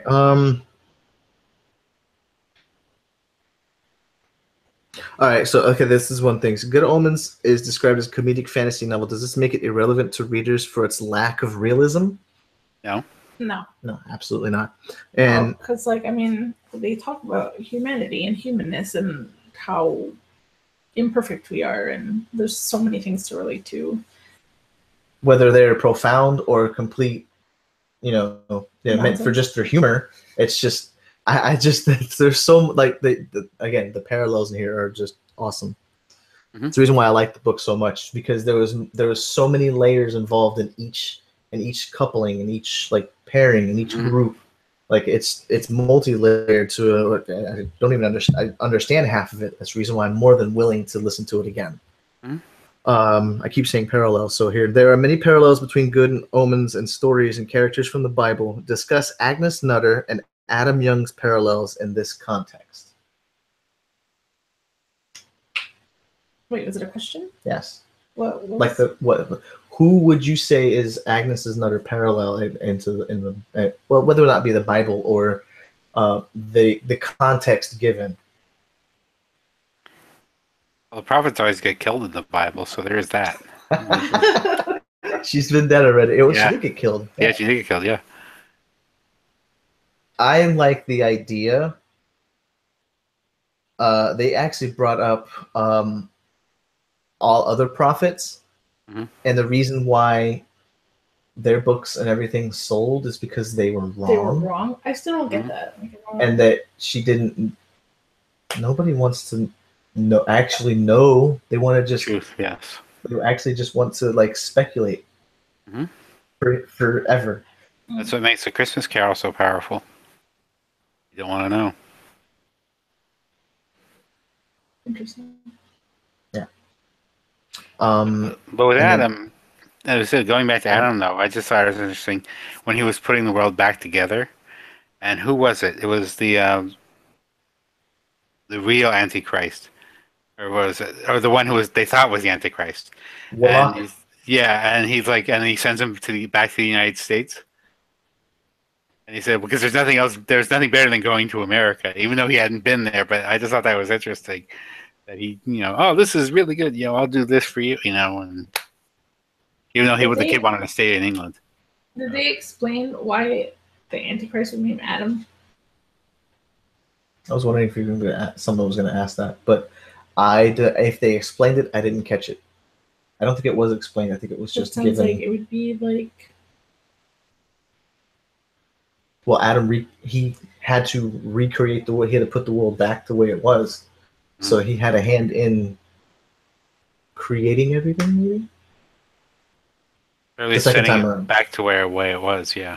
Speaker 2: All right, so this is one thing. So Good Omens is described as a comedic fantasy novel. Does this make it irrelevant to readers for its lack of realism?
Speaker 3: No,
Speaker 2: absolutely not. And
Speaker 1: because, they talk about humanity and humanness and how imperfect we are, and there's so many things to relate to.
Speaker 2: Whether they're profound or complete, meant for just their humor. It's just. I just there's so the parallels in here are just awesome. Mm-hmm. It's the reason why I like the book so much, because there was so many layers involved in each coupling, and each pairing, and each group. Like it's multi-layered to I don't even understand half of it. That's the reason why I'm more than willing to listen to it again. Mm-hmm. I keep saying parallels. So here there are many parallels between Good Omens and stories and characters from the Bible. Discuss Agnes Nutter and Adam Young's parallels in this context.
Speaker 1: Wait, was it a question?
Speaker 2: Yes.
Speaker 1: What
Speaker 2: who would you say is Agnes's Nutter parallel whether or not it be the Bible or the context given?
Speaker 3: Well, the prophets always get killed in the Bible, so there is that.
Speaker 2: She's been dead already. She did get killed.
Speaker 3: Yeah, she did get killed. Yeah.
Speaker 2: I like the idea. They actually brought up all other prophets, and the reason why their books and everything sold is because they were wrong.
Speaker 1: They were wrong. I still don't get that.
Speaker 2: And that she didn't. Nobody wants to. No, actually, no. They want to just.
Speaker 3: Truth, yes.
Speaker 2: They actually just want to like speculate
Speaker 3: Mhm.
Speaker 2: forever.
Speaker 3: That's what makes the Christmas Carol so powerful. You don't want to know.
Speaker 1: Interesting.
Speaker 2: Yeah.
Speaker 3: But with
Speaker 2: and then-
Speaker 3: Adam, as I said, going back to Adam, though, I just thought it was interesting when he was putting the world back together. And who was it? It was the real Antichrist, or was it, or the one who was they thought was the Antichrist?
Speaker 2: Warlock.
Speaker 3: And he's like, and he sends him back to the United States. And he said, because there's nothing else, there's nothing better than going to America, even though he hadn't been there. But I just thought that was interesting that he, oh, this is really good. I'll do this for you, and even though the kid wanted to stay in England.
Speaker 1: Did they explain why the Antichrist was named Adam?
Speaker 2: I was wondering if someone was going to ask that, but if they explained it, I didn't catch it. I don't think it was explained. I think it was just given.
Speaker 1: Like it would be like.
Speaker 2: Well, Adam he had to recreate the way he had to put the world back the way it was, so he had a hand in creating everything. Maybe.
Speaker 3: Or at least setting it back to where it was. Yeah.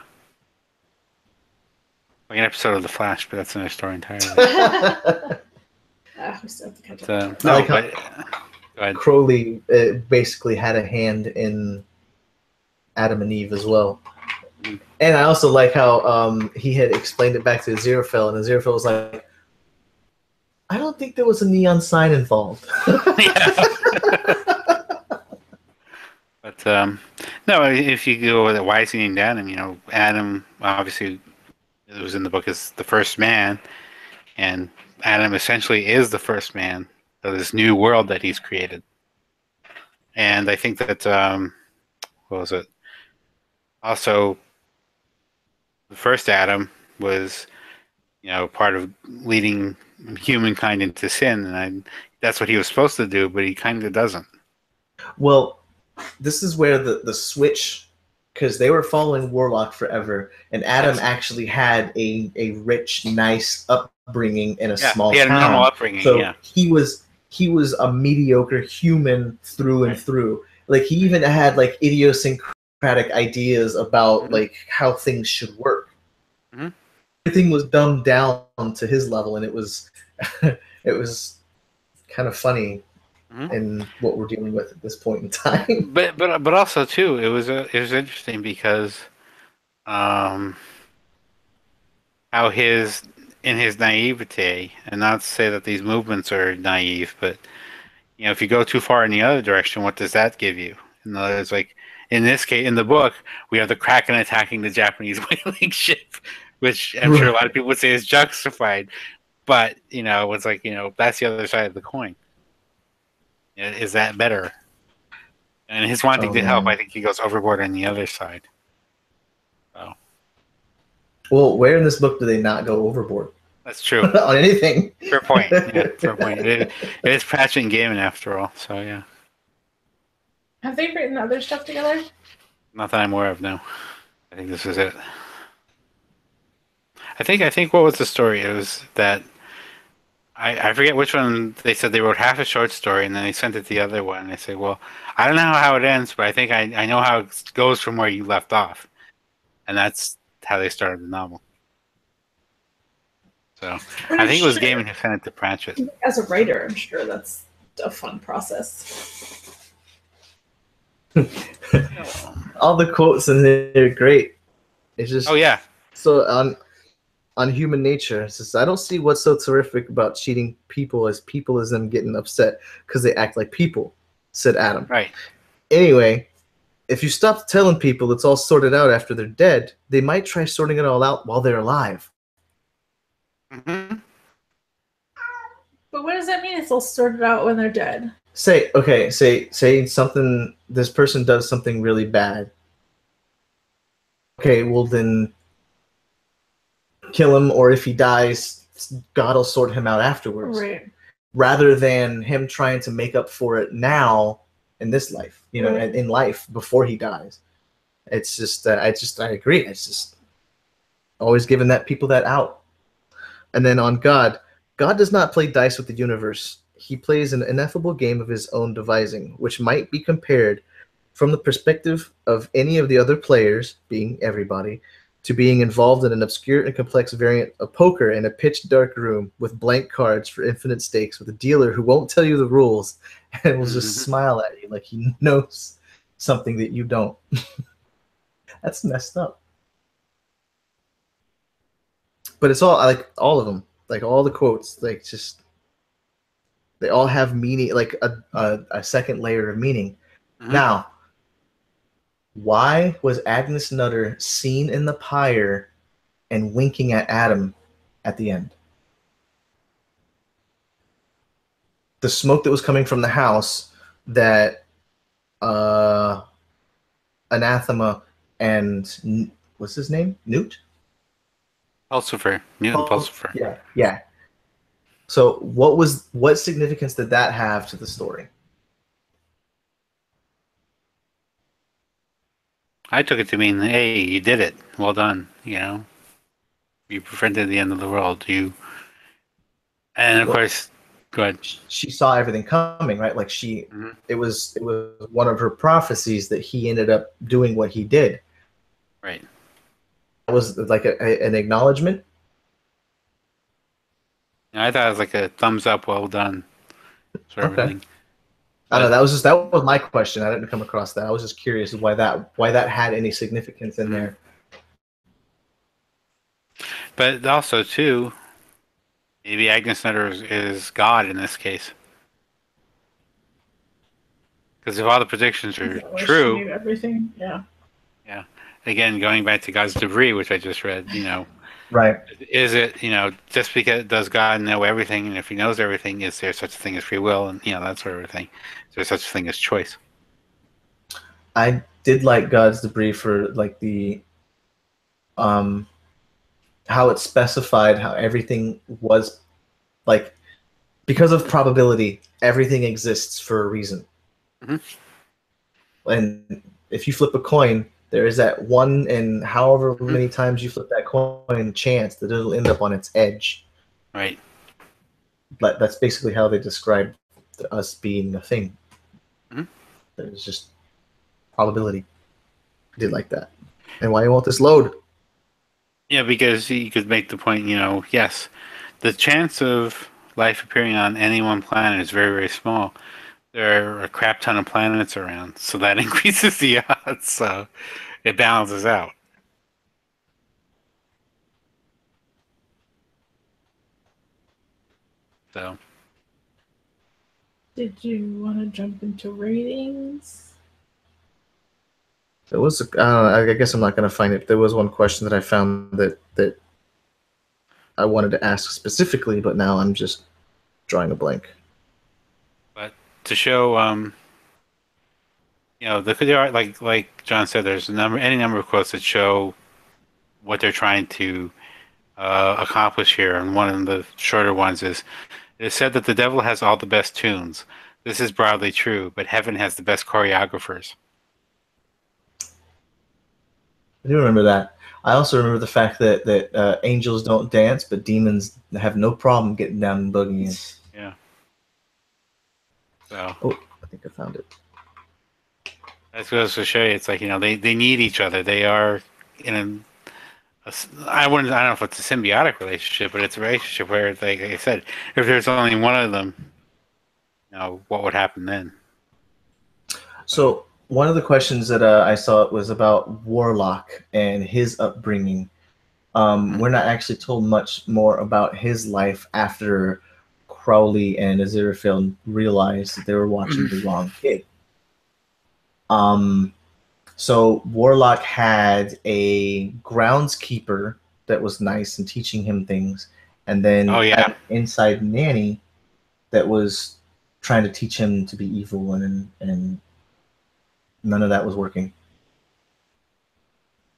Speaker 3: Like an episode of The Flash, but that's another story entirely.
Speaker 1: We still have to catch up.
Speaker 2: Go ahead. Crowley basically had a hand in Adam and Eve as well. And I also like how he had explained it back to Aziraphale, and Aziraphale was like, I don't think there was a neon sign involved.
Speaker 3: But no, if you go with why is he named Adam, Adam obviously it was in the book as the first man, and Adam essentially is the first man of this new world that he's created. And I think that what was it? Also, the first Adam was, part of leading humankind into sin, and that's what he was supposed to do, but he kind of doesn't.
Speaker 2: Well, this is where the switch, because they were following Warlock forever, and Adam actually had a rich, nice upbringding in a small town.
Speaker 3: He had a normal upbringing.
Speaker 2: So he was a mediocre human through and through. Like he even had like idiosyncratic ideas about like how things should work. Mm-hmm. Everything was dumbed down to his level, and it was it was kind of funny. Mm-hmm. In what we're dealing with at this point in time,
Speaker 3: but also too, it was interesting because, how in his naivete, and not to say that these movements are naive, but if you go too far in the other direction, what does that give you? It's like in this case, in the book, we have the Kraken attacking the Japanese whaling ship, which I'm sure a lot of people would say is justified, but it's like that's the other side of the coin. Is that better? And his wanting to help, I think he goes overboard on the other side. So.
Speaker 2: Well, where in this book do they not go overboard?
Speaker 3: That's true.
Speaker 2: On anything.
Speaker 3: Fair point. Yeah, fair point. It is Pratchett and Gaiman after all, so yeah.
Speaker 1: Have they written other stuff together?
Speaker 3: Not that I'm aware of, no. I think this is it. I think what was the story? It was that I forget which one. They said they wrote half a short story and then they sent it to the other one. And they say, well, I don't know how it ends, but I think I know how it goes from where you left off. And that's how they started the novel. So I think it was Gaiman who sent it to Pratchett.
Speaker 1: As a writer, I'm sure that's a fun process.
Speaker 2: All the quotes in there are great. It's just so on human nature. It's just, I don't see what's so terrific about cheating people as them getting upset because they act like people, said Adam.
Speaker 3: Right.
Speaker 2: Anyway, if you stop telling people it's all sorted out after they're dead, they might try sorting it all out while they're alive.
Speaker 3: Mm-hmm.
Speaker 1: But what does that mean it's all sorted out when they're dead?
Speaker 2: Say something, this person does something really bad. Okay, well then kill him, or if he dies, God will sort him out afterwards.
Speaker 1: Right.
Speaker 2: Rather than him trying to make up for it now in this life, in life before he dies. It's just, I agree. It's just always giving people that out. And then on God does not play dice with the universe. he plays an ineffable game of his own devising, which might be compared from the perspective of any of the other players, being everybody, to being involved in an obscure and complex variant of poker in a pitch-dark room with blank cards for infinite stakes with a dealer who won't tell you the rules and will just smile at you like he knows something that you don't. That's messed up. But it's all, like, all of them. Like, all the quotes, like, just... They all have meaning, like a second layer of meaning. Now, why was Agnes Nutter seen in the pyre and winking at Adam at the end? The smoke that was coming from the house that Anathema and what's his name? Newt?
Speaker 3: Pulsifer. Newton Pulsifer.
Speaker 2: Yeah, yeah. So what significance did that have to the story?
Speaker 3: I took it to mean, hey, you did it. Well done. You know, you prevented the end of the world. And of course, go ahead.
Speaker 2: She saw everything coming, right? Like it was one of her prophecies that he ended up doing what he did.
Speaker 3: Right.
Speaker 2: It was like an acknowledgement.
Speaker 3: I thought it was like a thumbs up, well done, sort of thing.
Speaker 2: I don't know. That was my question. I didn't come across that. I was just curious why that had any significance in there.
Speaker 3: But also, too, maybe Agnes Nutter is God in this case. Because if all the predictions are true,
Speaker 1: she knew everything. Yeah.
Speaker 3: Yeah. Again, going back to God's debris, which I just read, you know.
Speaker 2: Right.
Speaker 3: Is it, you know, just because does God know everything, and if he knows everything, is there such a thing as free will, and, you know, that sort of thing? Is there such a thing as choice?
Speaker 2: I did like God's debris for, like, the how it specified how everything was, like, because of probability, everything exists for a reason. And if you flip a coin, there is that one in however many times you flip that coin chance that it'll end up on its edge.
Speaker 3: Right.
Speaker 2: But that's basically how they describe us being a thing. It's just probability. I did like that. And why won't this load?
Speaker 3: Yeah, because you could make the point, you know, yes, the chance of life appearing on any one planet is very, very small. There are a crap ton of planets around, so that increases the odds, so it balances out. So,
Speaker 1: did you want to jump into ratings?
Speaker 2: There was, I guess I'm not going to find it. There was one question that I found that I wanted to ask specifically, but now I'm just drawing a blank.
Speaker 3: But to show, you know, there are, like John said, there's any number of quotes that show what they're trying to accomplish here. And one of the shorter ones is, it is said that the devil has all the best tunes. This is broadly true, but heaven has the best choreographers.
Speaker 2: I do remember that. I also remember the fact that angels don't dance, but demons have no problem getting down and boogieing.
Speaker 3: Yeah. So.
Speaker 2: Oh, I think I found it.
Speaker 3: That goes to show you, it's like, you know, they need each other. They are in I don't know if it's a symbiotic relationship, but it's a relationship where, like I said, if there's only one of them, you know, what would happen then?
Speaker 2: So one of the questions that I saw was about Warlock and his upbringing. We're not actually told much more about his life after Crowley and Aziraphale realized that they were watching the wrong kid. So Warlock had a groundskeeper that was nice and teaching him things, and then an inside nanny that was trying to teach him to be evil, and none of that was working.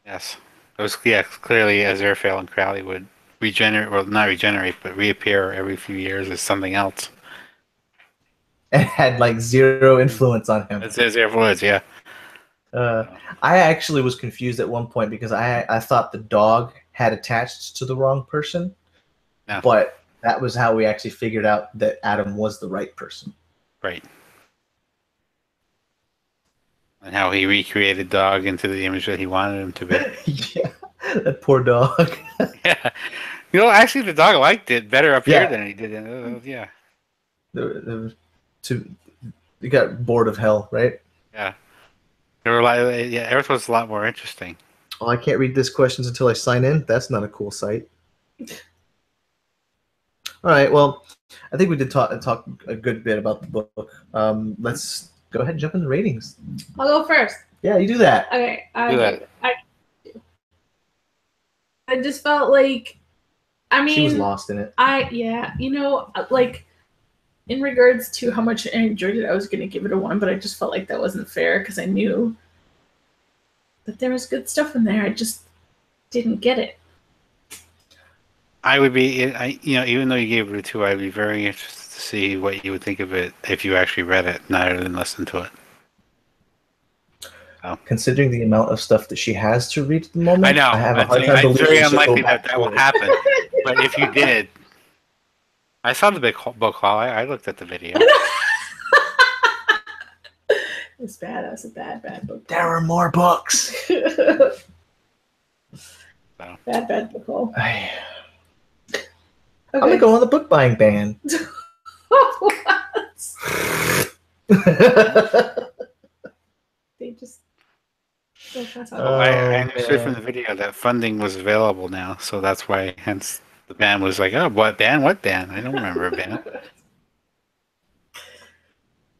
Speaker 3: Yes, it was clearly Aziraphale and Crowley would regenerate, well, not regenerate, but reappear every few years as something else.
Speaker 2: And had like zero influence on him.
Speaker 3: It's his influence, yeah.
Speaker 2: I actually was confused at one point because I thought the dog had attached to the wrong person, but that was how we actually figured out that Adam was the right person.
Speaker 3: Right. And how he recreated Dog into the image that he wanted him to be.
Speaker 2: Yeah, that poor dog.
Speaker 3: Yeah. You know, actually, the dog liked it better up here
Speaker 2: Yeah.
Speaker 3: than he did. Yeah.
Speaker 2: You got bored of hell, right?
Speaker 3: Yeah. They were like, yeah, Earth was a lot more interesting.
Speaker 2: Oh, I can't read this questions until I sign in. That's not a cool sight. All right. Well, I think we did talk a good bit about the book. Let's go ahead and jump into ratings.
Speaker 1: I'll go first.
Speaker 2: Yeah, you do that.
Speaker 1: Okay.
Speaker 3: Do that.
Speaker 1: I just felt like, I mean,
Speaker 2: She was lost in it.
Speaker 1: Like in regards to how much I enjoyed it, I was going to give it a 1, but I just felt like that wasn't fair because I knew that there was good stuff in there. I just didn't get it.
Speaker 3: I would be, even though you gave it a 2, I'd be very interested to see what you would think of it if you actually read it, rather than listen to it. So.
Speaker 2: Considering the amount of stuff that she has to read at the moment,
Speaker 3: I know.
Speaker 2: I have a hard time
Speaker 3: it's
Speaker 2: believing
Speaker 3: very
Speaker 2: she'll
Speaker 3: unlikely
Speaker 2: go back
Speaker 3: that
Speaker 2: to
Speaker 3: will
Speaker 2: it.
Speaker 3: happen. But if you did, I saw the big book haul. I looked at the video.
Speaker 1: It's bad. That was a bad book.
Speaker 2: There are more books.
Speaker 3: So.
Speaker 1: Bad book haul.
Speaker 2: I'm gonna go on the book buying ban.
Speaker 1: They just.
Speaker 3: I understood from the video that funding was available now, so that's why. Hence, the ban was like, "Oh, what ban? What ban? I don't remember a ban."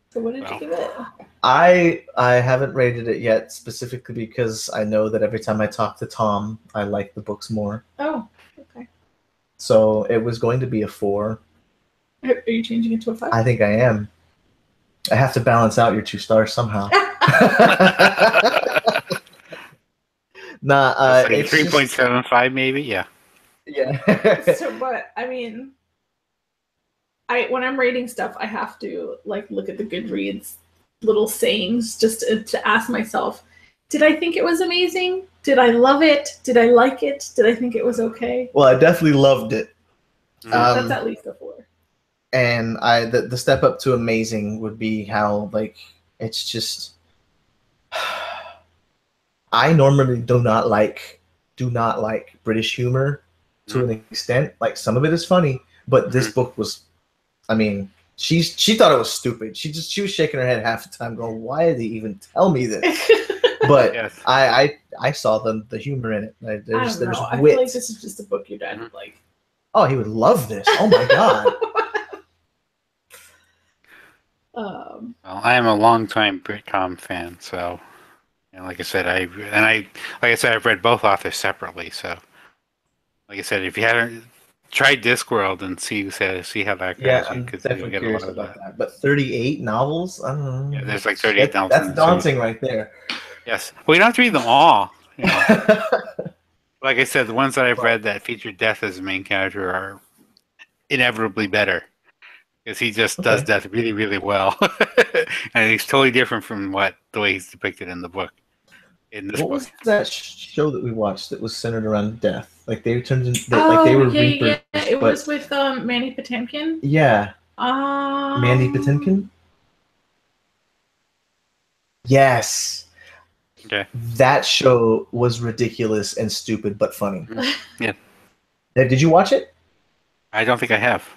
Speaker 1: So what did you give it?
Speaker 2: I haven't rated it yet, specifically because I know that every time I talk to Tom, I like the books more.
Speaker 1: Oh, okay.
Speaker 2: So it was going to be a 4.
Speaker 1: Are you changing it to a 5?
Speaker 2: I think I am. I have to balance out your 2 stars somehow. Nah,
Speaker 3: it's 3.75 maybe. Yeah.
Speaker 1: So, but I mean, when I'm rating stuff, I have to look at the Goodreads little sayings just to ask myself, did I think it was amazing? Did I love it? Did I like it? Did I think it was okay?
Speaker 2: Well, I definitely loved it.
Speaker 1: That's at least a 4.
Speaker 2: And the step up to amazing would be how it's just. I normally do not like British humor to an extent. Like, some of it is funny, but this book was, I mean, she thought it was stupid. She was shaking her head half the time, going, "Why did they even tell me this?" But yes. I saw the humor in it. There's wit.
Speaker 1: I feel like this is just a book your dad would like.
Speaker 2: Oh, he would love this. Oh my god.
Speaker 3: Well, I am a longtime Britcom fan, so. And like I said, I've read both authors separately. So, like I said, if you haven't tried Discworld and see how that goes,
Speaker 2: yeah, I'm definitely curious about that. But 38 novels? I don't know.
Speaker 3: Yeah, there's like 38 novels.
Speaker 2: That's daunting right there.
Speaker 3: Yes. Well, you don't have to read them all. You know. Like I said, the ones that I've read that feature Death as the main character are inevitably better. Because he just does death really, really well. And he's totally different from the way he's depicted in the book.
Speaker 2: What was that show that we watched that was centered around death? Like they turned into they were Reapers.
Speaker 1: Yeah. It was with Mandy Patinkin.
Speaker 2: Yeah. Mandy Patinkin? Yes.
Speaker 3: Okay.
Speaker 2: That show was ridiculous and stupid but funny.
Speaker 3: Yeah.
Speaker 2: Did you watch it?
Speaker 3: I don't think I have.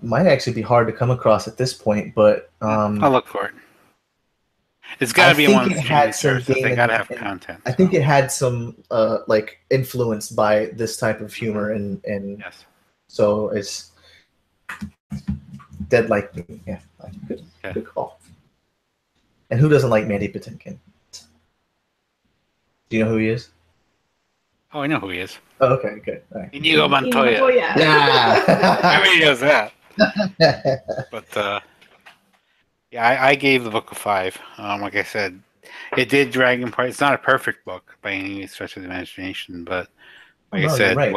Speaker 2: Might actually be hard to come across at this point, but
Speaker 3: I'll look for it. It's got to be one of the
Speaker 2: had some
Speaker 3: they got to have content.
Speaker 2: I think it had some influenced by this type of humor and
Speaker 3: yes. So
Speaker 2: it's dead like me. Yeah, good call. And who doesn't like Mandy Patinkin? Do you know who he is?
Speaker 3: Oh, I know who he is.
Speaker 2: Oh, okay, good. All right.
Speaker 3: Inigo Montoya.
Speaker 2: Yeah.
Speaker 3: Everybody knows that. But I gave the book a 5. Like I said, it did drag in part. It's not a perfect book by any stretch of the imagination, but like I said, right.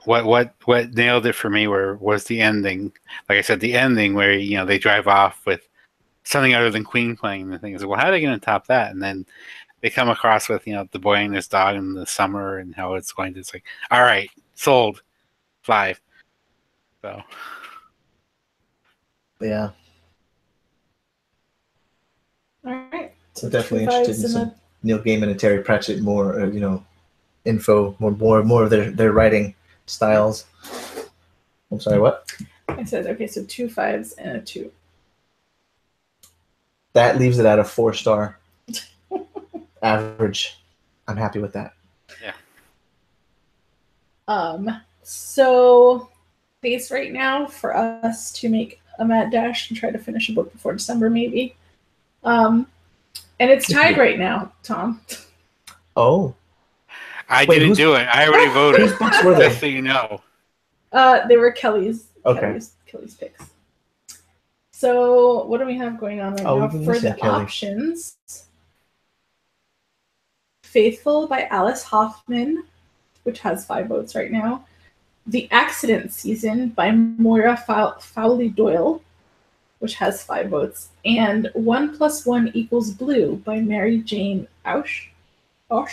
Speaker 3: What nailed it for me was the ending. Like I said, the ending where they drive off with something other than Queen playing. The thing is, well, how are they going to top that? And then they come across with the boy and his dog in the summer and how it's going to. It's like, all right, sold. 5. So
Speaker 2: Yeah.
Speaker 1: All right.
Speaker 2: So definitely
Speaker 1: two
Speaker 2: interested in
Speaker 1: fives
Speaker 2: some Neil Gaiman and Terry Pratchett more, info, more of their writing styles. I'm sorry, what?
Speaker 1: I said, okay, so 2 5s and a 2.
Speaker 2: That leaves it at a 4-star average. I'm happy with that.
Speaker 3: yeah.
Speaker 1: So pace right now for us to make a mad dash and try to finish a book before December, maybe. And it's tied right now, Tom.
Speaker 2: Oh.
Speaker 3: I didn't do it. I already voted.
Speaker 2: Whose books were they?
Speaker 3: Just so you know.
Speaker 1: They were Kelly's.
Speaker 2: Okay.
Speaker 1: Kelly's picks. So what do we have going on right now
Speaker 2: we've been
Speaker 1: for
Speaker 2: listening,
Speaker 1: the
Speaker 2: Kelly.
Speaker 1: options? Faithful by Alice Hoffman, which has 5 votes right now. The Accident Season by Moira Fowley Doyle, which has 5 votes. And 1 + 1 = Blue by Mary Jane Ausch. How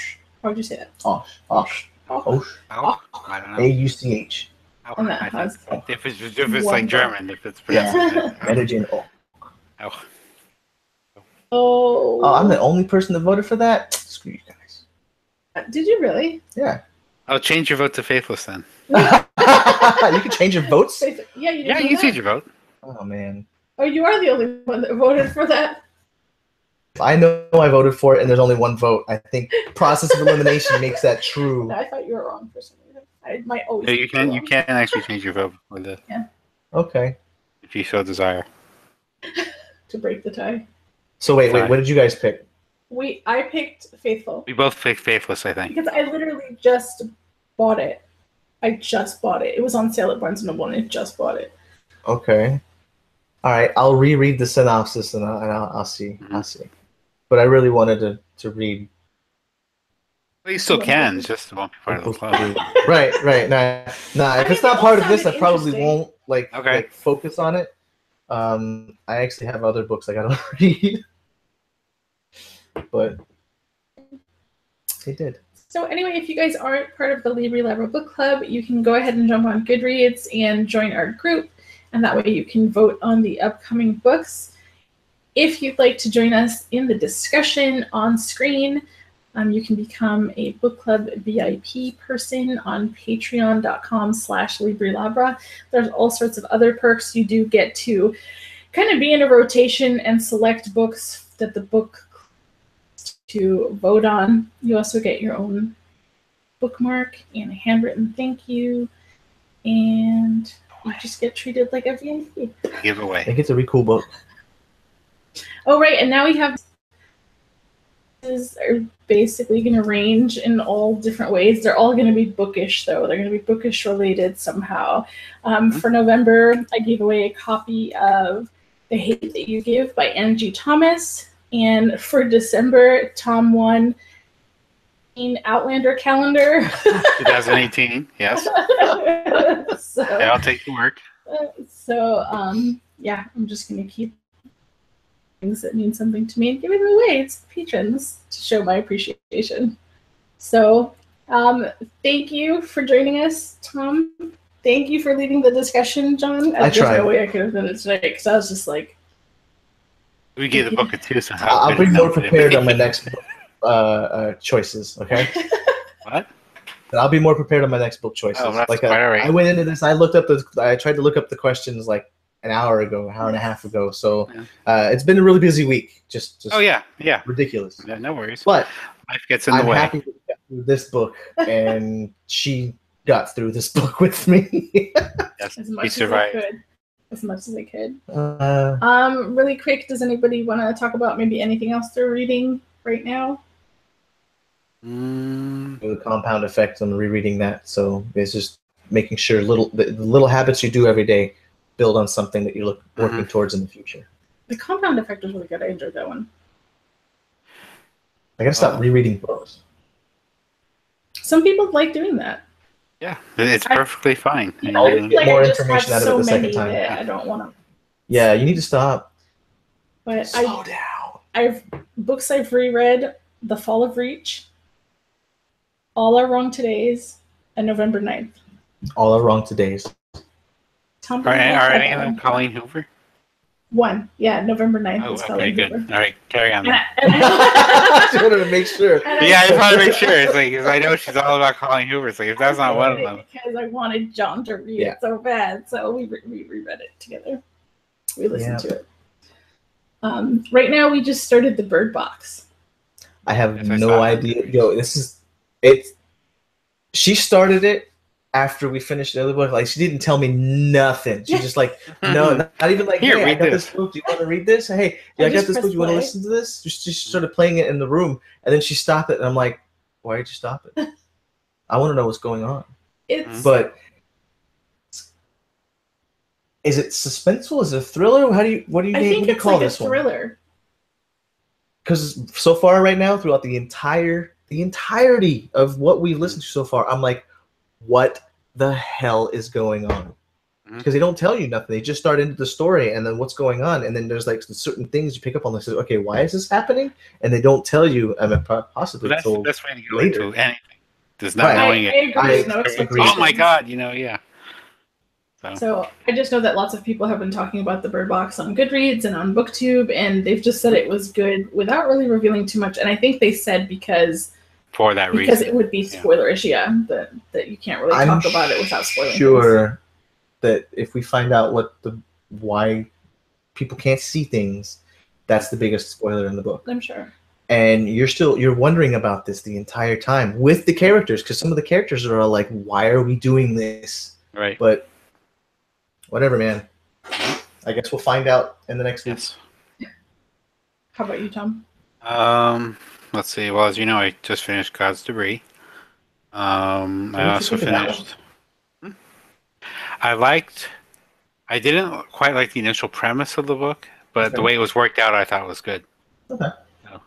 Speaker 1: would you say that?
Speaker 2: Ausch.
Speaker 3: I don't know.
Speaker 2: A-U-C-H.
Speaker 1: And that has
Speaker 3: If it's like German, if it's pronounced
Speaker 2: Mary Jane.
Speaker 3: Oh.
Speaker 1: Oh.
Speaker 2: I'm the only person that voted for that? Screw you guys.
Speaker 1: Did you really?
Speaker 2: Yeah.
Speaker 3: I'll change your vote to Faithless then.
Speaker 2: You can change your votes?
Speaker 1: Yeah, you
Speaker 3: can change your vote.
Speaker 2: Oh, man.
Speaker 1: Oh, you are the only one that voted for that?
Speaker 2: I know I voted for it, and there's only 1 vote. I think process of elimination makes that true.
Speaker 1: I thought you were wrong for some reason. I might always.
Speaker 3: No, you can actually change your vote with it.
Speaker 1: Yeah.
Speaker 2: Okay.
Speaker 3: If you so desire.
Speaker 1: To break the tie.
Speaker 2: So wait, what did you guys pick?
Speaker 1: I picked Faithful.
Speaker 3: We both picked Faithless, I think.
Speaker 1: Because I literally just bought it. It was on sale at Barnes & Noble, and I just bought it.
Speaker 2: Okay. All right, I'll reread the synopsis and I'll see.
Speaker 3: Mm-hmm.
Speaker 2: I'll see. But I really wanted to read.
Speaker 3: Well, you still can, just won't be part of the club.
Speaker 2: Right. Nah. If it's not part of this, I probably won't like focus on it. I actually have other books I gotta read, but they did.
Speaker 1: So anyway, if you guys aren't part of the Libri Labra book club, you can go ahead and jump on Goodreads and join our group, and that way you can vote on the upcoming books. If you'd like to join us in the discussion on screen, you can become a book club VIP person on patreon.com/LibriLabra. There's all sorts of other perks. You do get to kind of be in a rotation and select books that the book to vote on. You also get your own bookmark and a handwritten thank you, and you just get treated like a VIP.
Speaker 3: Giveaway.
Speaker 2: I think it's a really cool book.
Speaker 1: Oh, right, and now we have are basically going to range in all different ways. They're all going to be bookish, though. They're going to be bookish related somehow. For November, I gave away a copy of The Hate That You Give by Angie Thomas. And for December, Tom won Outlander calendar.
Speaker 3: 2018, yes.
Speaker 1: So,
Speaker 3: I'll take the work.
Speaker 1: Yeah, I'm just going to keep things that mean something to me and giving them away to patrons to show my appreciation. So thank you for joining us, Tom. Thank you for leading the discussion, John.
Speaker 2: I tried.
Speaker 1: There's no way I could have done it today because I was just like,
Speaker 3: we gave the book a 2, so
Speaker 2: I'll be more prepared on my next choices, okay?
Speaker 3: What?
Speaker 2: I'll be more prepared on my next book choices.
Speaker 3: Oh, that's quite all right.
Speaker 2: I went into this, I tried to look up the questions like an hour and a half ago. So it's been a really busy week. Just
Speaker 3: oh yeah,
Speaker 2: ridiculous.
Speaker 3: Yeah, no worries.
Speaker 2: But
Speaker 3: life gets in the way.
Speaker 2: I'm happy to get through this book, and she got through this book with me.
Speaker 3: Yes,
Speaker 1: as much as I could. Really quick, does anybody want to talk about maybe anything else they're reading right now?
Speaker 2: The compound effect on rereading that. So it's just making sure the little habits you do every day build on something that you're working towards in the future.
Speaker 1: The compound effect was really good. I enjoyed that one.
Speaker 2: I gotta stop rereading books.
Speaker 1: Some people like doing that.
Speaker 3: Yeah, it's perfectly fine.
Speaker 2: More information out of it the second time.
Speaker 1: I don't want to.
Speaker 2: Yeah, you need to stop.
Speaker 1: But
Speaker 2: Slow down.
Speaker 1: Books I've reread: The Fall of Reach, All Our Wrong Todays, and November 9th.
Speaker 2: All Are Wrong Todays.
Speaker 1: Tom
Speaker 3: Are
Speaker 1: didn't like
Speaker 3: any
Speaker 1: that
Speaker 3: of them
Speaker 1: one.
Speaker 3: Colleen Hoover?
Speaker 1: One. Yeah, November 9th
Speaker 3: Oh,
Speaker 1: is
Speaker 3: okay,
Speaker 1: Colleen
Speaker 3: good.
Speaker 1: Hoover.
Speaker 3: All right, carry on. Then.
Speaker 2: I just wanted to make sure.
Speaker 3: Yeah, I just want to make sure. It's like, 'cause I know she's all about Colleen Hoover. It's like, if that's not one of them.
Speaker 1: Because I wanted John to read it so bad, so we reread it together. We listened to it. Right now, we just started the Bird Box.
Speaker 2: I have no idea. Yo, this is it. She started it after we finished the other book. Like, she didn't tell me nothing. She just like, no, not even like,
Speaker 3: Here,
Speaker 2: hey, I
Speaker 3: read
Speaker 2: got
Speaker 3: this.
Speaker 2: this book. Do you want to read this? Hey, I got this book. You want to listen to this? She started playing it in the room, and then she stopped it, and I'm like, why did you stop it? I want to know what's going on. But is it suspenseful? Is it a thriller? What do you call this one? I think it's like a thriller. Because so far right now, throughout the entirety of what we've listened to so far, I'm like, what the hell is going on? Because they don't tell you nothing. They just start into the story and then what's going on. And then there's like certain things you pick up on that says, okay, why is this happening? And they don't tell you, I mean, possibly
Speaker 3: that's
Speaker 2: until
Speaker 3: the best way to go
Speaker 2: later.
Speaker 3: into anything. Does not knowing it.
Speaker 1: I agree.
Speaker 3: Oh my God, yeah.
Speaker 1: So I just know that lots of people have been talking about the Bird Box on Goodreads and on BookTube, and they've just said it was good without really revealing too much. And I think they said because it would be spoilerish, that you can't really talk about it without spoiling.
Speaker 2: Sure, that if we find out why people can't see things, that's the biggest spoiler in the book.
Speaker 1: I'm sure.
Speaker 2: And you're wondering about this the entire time with the characters, because some of the characters are all like, why are we doing this?
Speaker 3: Right.
Speaker 2: But whatever, man. I guess we'll find out in the next weeks.
Speaker 1: How about you, Tom?
Speaker 3: Let's see. Well, as you know, I just finished God's Debris. I also finished. I didn't quite like the initial premise of the book, but the way it was worked out, I thought was good.
Speaker 2: Okay.
Speaker 3: So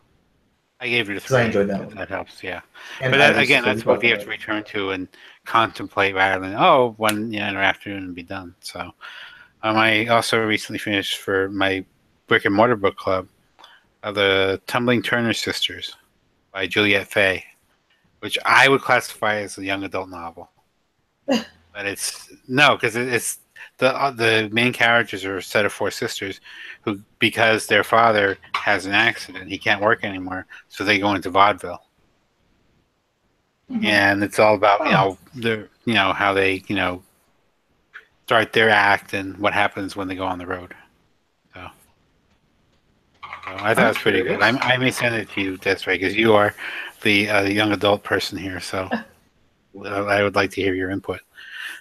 Speaker 3: I gave it a 3.
Speaker 2: I enjoyed that one.
Speaker 3: That helps, yeah.
Speaker 2: And
Speaker 3: but that's what you have to return to and contemplate rather than one afternoon and be done. So I also recently finished for my brick and mortar book club the Tumbling Turner Sisters by Juliette Fay, which I would classify as a young adult novel. But because it's the main characters are a set of 4 sisters who, because their father has an accident, he can't work anymore, so they go into vaudeville. And it's all about how they start their act and what happens when they go on the road. So I thought it was pretty good. I may send it to you, Desirai, because you are the young adult person here. So I would like to hear your input.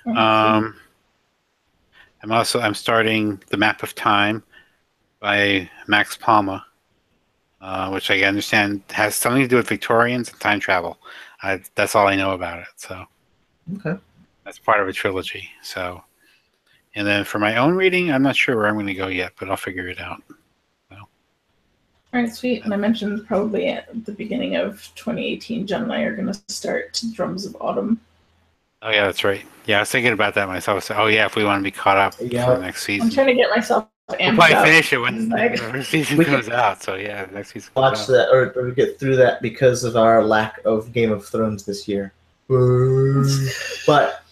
Speaker 3: I'm starting The Map of Time by Max Palma, which I understand has something to do with Victorians and time travel. That's all I know about it. So that's part of a trilogy. So, and then for my own reading, I'm not sure where I'm going to go yet, but I'll figure it out. So.
Speaker 1: All right, sweet. And I mentioned probably at the beginning of 2018, Jen and I are going to start Drums of Autumn.
Speaker 3: Oh yeah, that's right. Yeah, I was thinking about that myself. So, if we want to be caught up for the next season.
Speaker 1: I'm trying to get myself amped
Speaker 3: we'll probably
Speaker 1: up.
Speaker 3: Finish it when the season comes out. So next season.
Speaker 2: Watch that or get through that because of our lack of Game of Thrones this year. But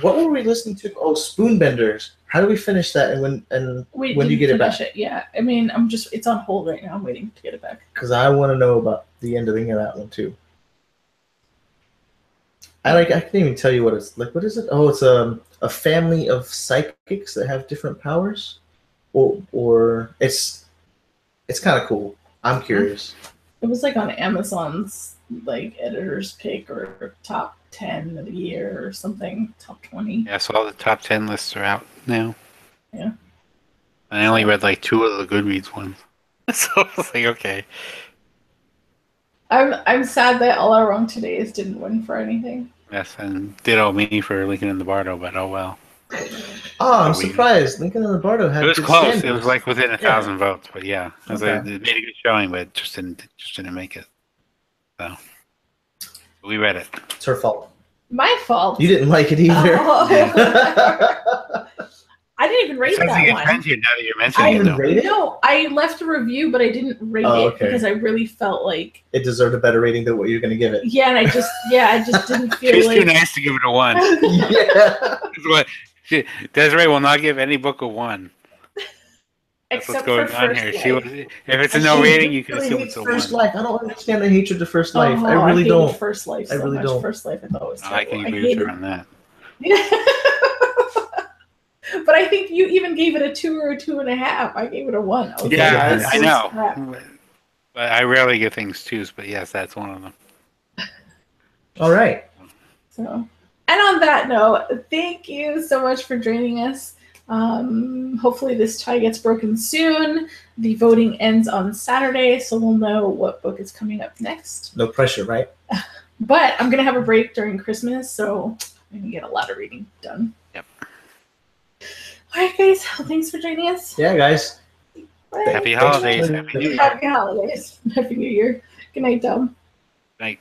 Speaker 2: what were we listening to? Oh, Spoonbenders. How do we finish that? And when do you get it back?
Speaker 1: Yeah, I mean, it's on hold right now. I'm waiting to get it back.
Speaker 2: Because I want to know about the ending of that one too. I can't even tell you what it's like. What is it? Oh, it's a family of psychics that have different powers, or it's kind of cool. I'm curious.
Speaker 1: It was like on Amazon's editor's pick or top 10 of the year or something, top 20.
Speaker 3: Yeah, so all the top 10 lists are out now.
Speaker 1: Yeah.
Speaker 3: I only read 2 of the Goodreads ones, so I was like, okay.
Speaker 1: I'm sad that All Our Wrong Todays didn't win for anything.
Speaker 3: Yes, and ditto me for Lincoln and the Bardo, but oh well.
Speaker 2: Oh, I'm surprised. Lincoln and the Bardo had.
Speaker 3: It was close. Standards. It was within 1,000 votes, but yeah, it made a good showing, but just didn't make it. So we read it.
Speaker 2: It's her fault.
Speaker 1: My fault.
Speaker 2: You didn't like it either.
Speaker 1: I didn't even rate that one.
Speaker 3: Now that you're mentioning it, though.
Speaker 1: No, I left a review, but I didn't rate it because I really felt like
Speaker 2: it deserved a better rating than what you're going to give it.
Speaker 1: Yeah, and I just didn't feel
Speaker 3: She's
Speaker 1: like
Speaker 3: too nice to give it a 1.
Speaker 2: Yeah.
Speaker 3: Desiree will not give any book a 1. That's
Speaker 1: except
Speaker 3: what's going on here. If it's a no rating, you can assume it's a 1.
Speaker 2: First Life. I don't understand the hatred to First Life.
Speaker 1: Oh,
Speaker 2: I really don't.
Speaker 1: First Life.
Speaker 2: I really don't.
Speaker 1: First Life. I thought was terrible.
Speaker 3: I can agree with her on that.
Speaker 1: But I think you even gave it a 2 or a 2.5. I gave it a 1.
Speaker 3: Yeah, I know. But I rarely give things 2s, but yes, that's one of them.
Speaker 2: All right.
Speaker 1: So, and on that note, thank you so much for joining us. Hopefully this tie gets broken soon. The voting ends on Saturday, so we'll know what book is coming up next.
Speaker 2: No pressure, right?
Speaker 1: But I'm going to have a break during Christmas, so I'm going to get a lot of reading done.
Speaker 3: Yep.
Speaker 1: All right, guys. Well, thanks for joining us.
Speaker 2: Yeah, guys.
Speaker 3: Happy holidays. Happy New Year.
Speaker 1: Happy holidays. Happy New Year. Good night, Dom.
Speaker 3: Night.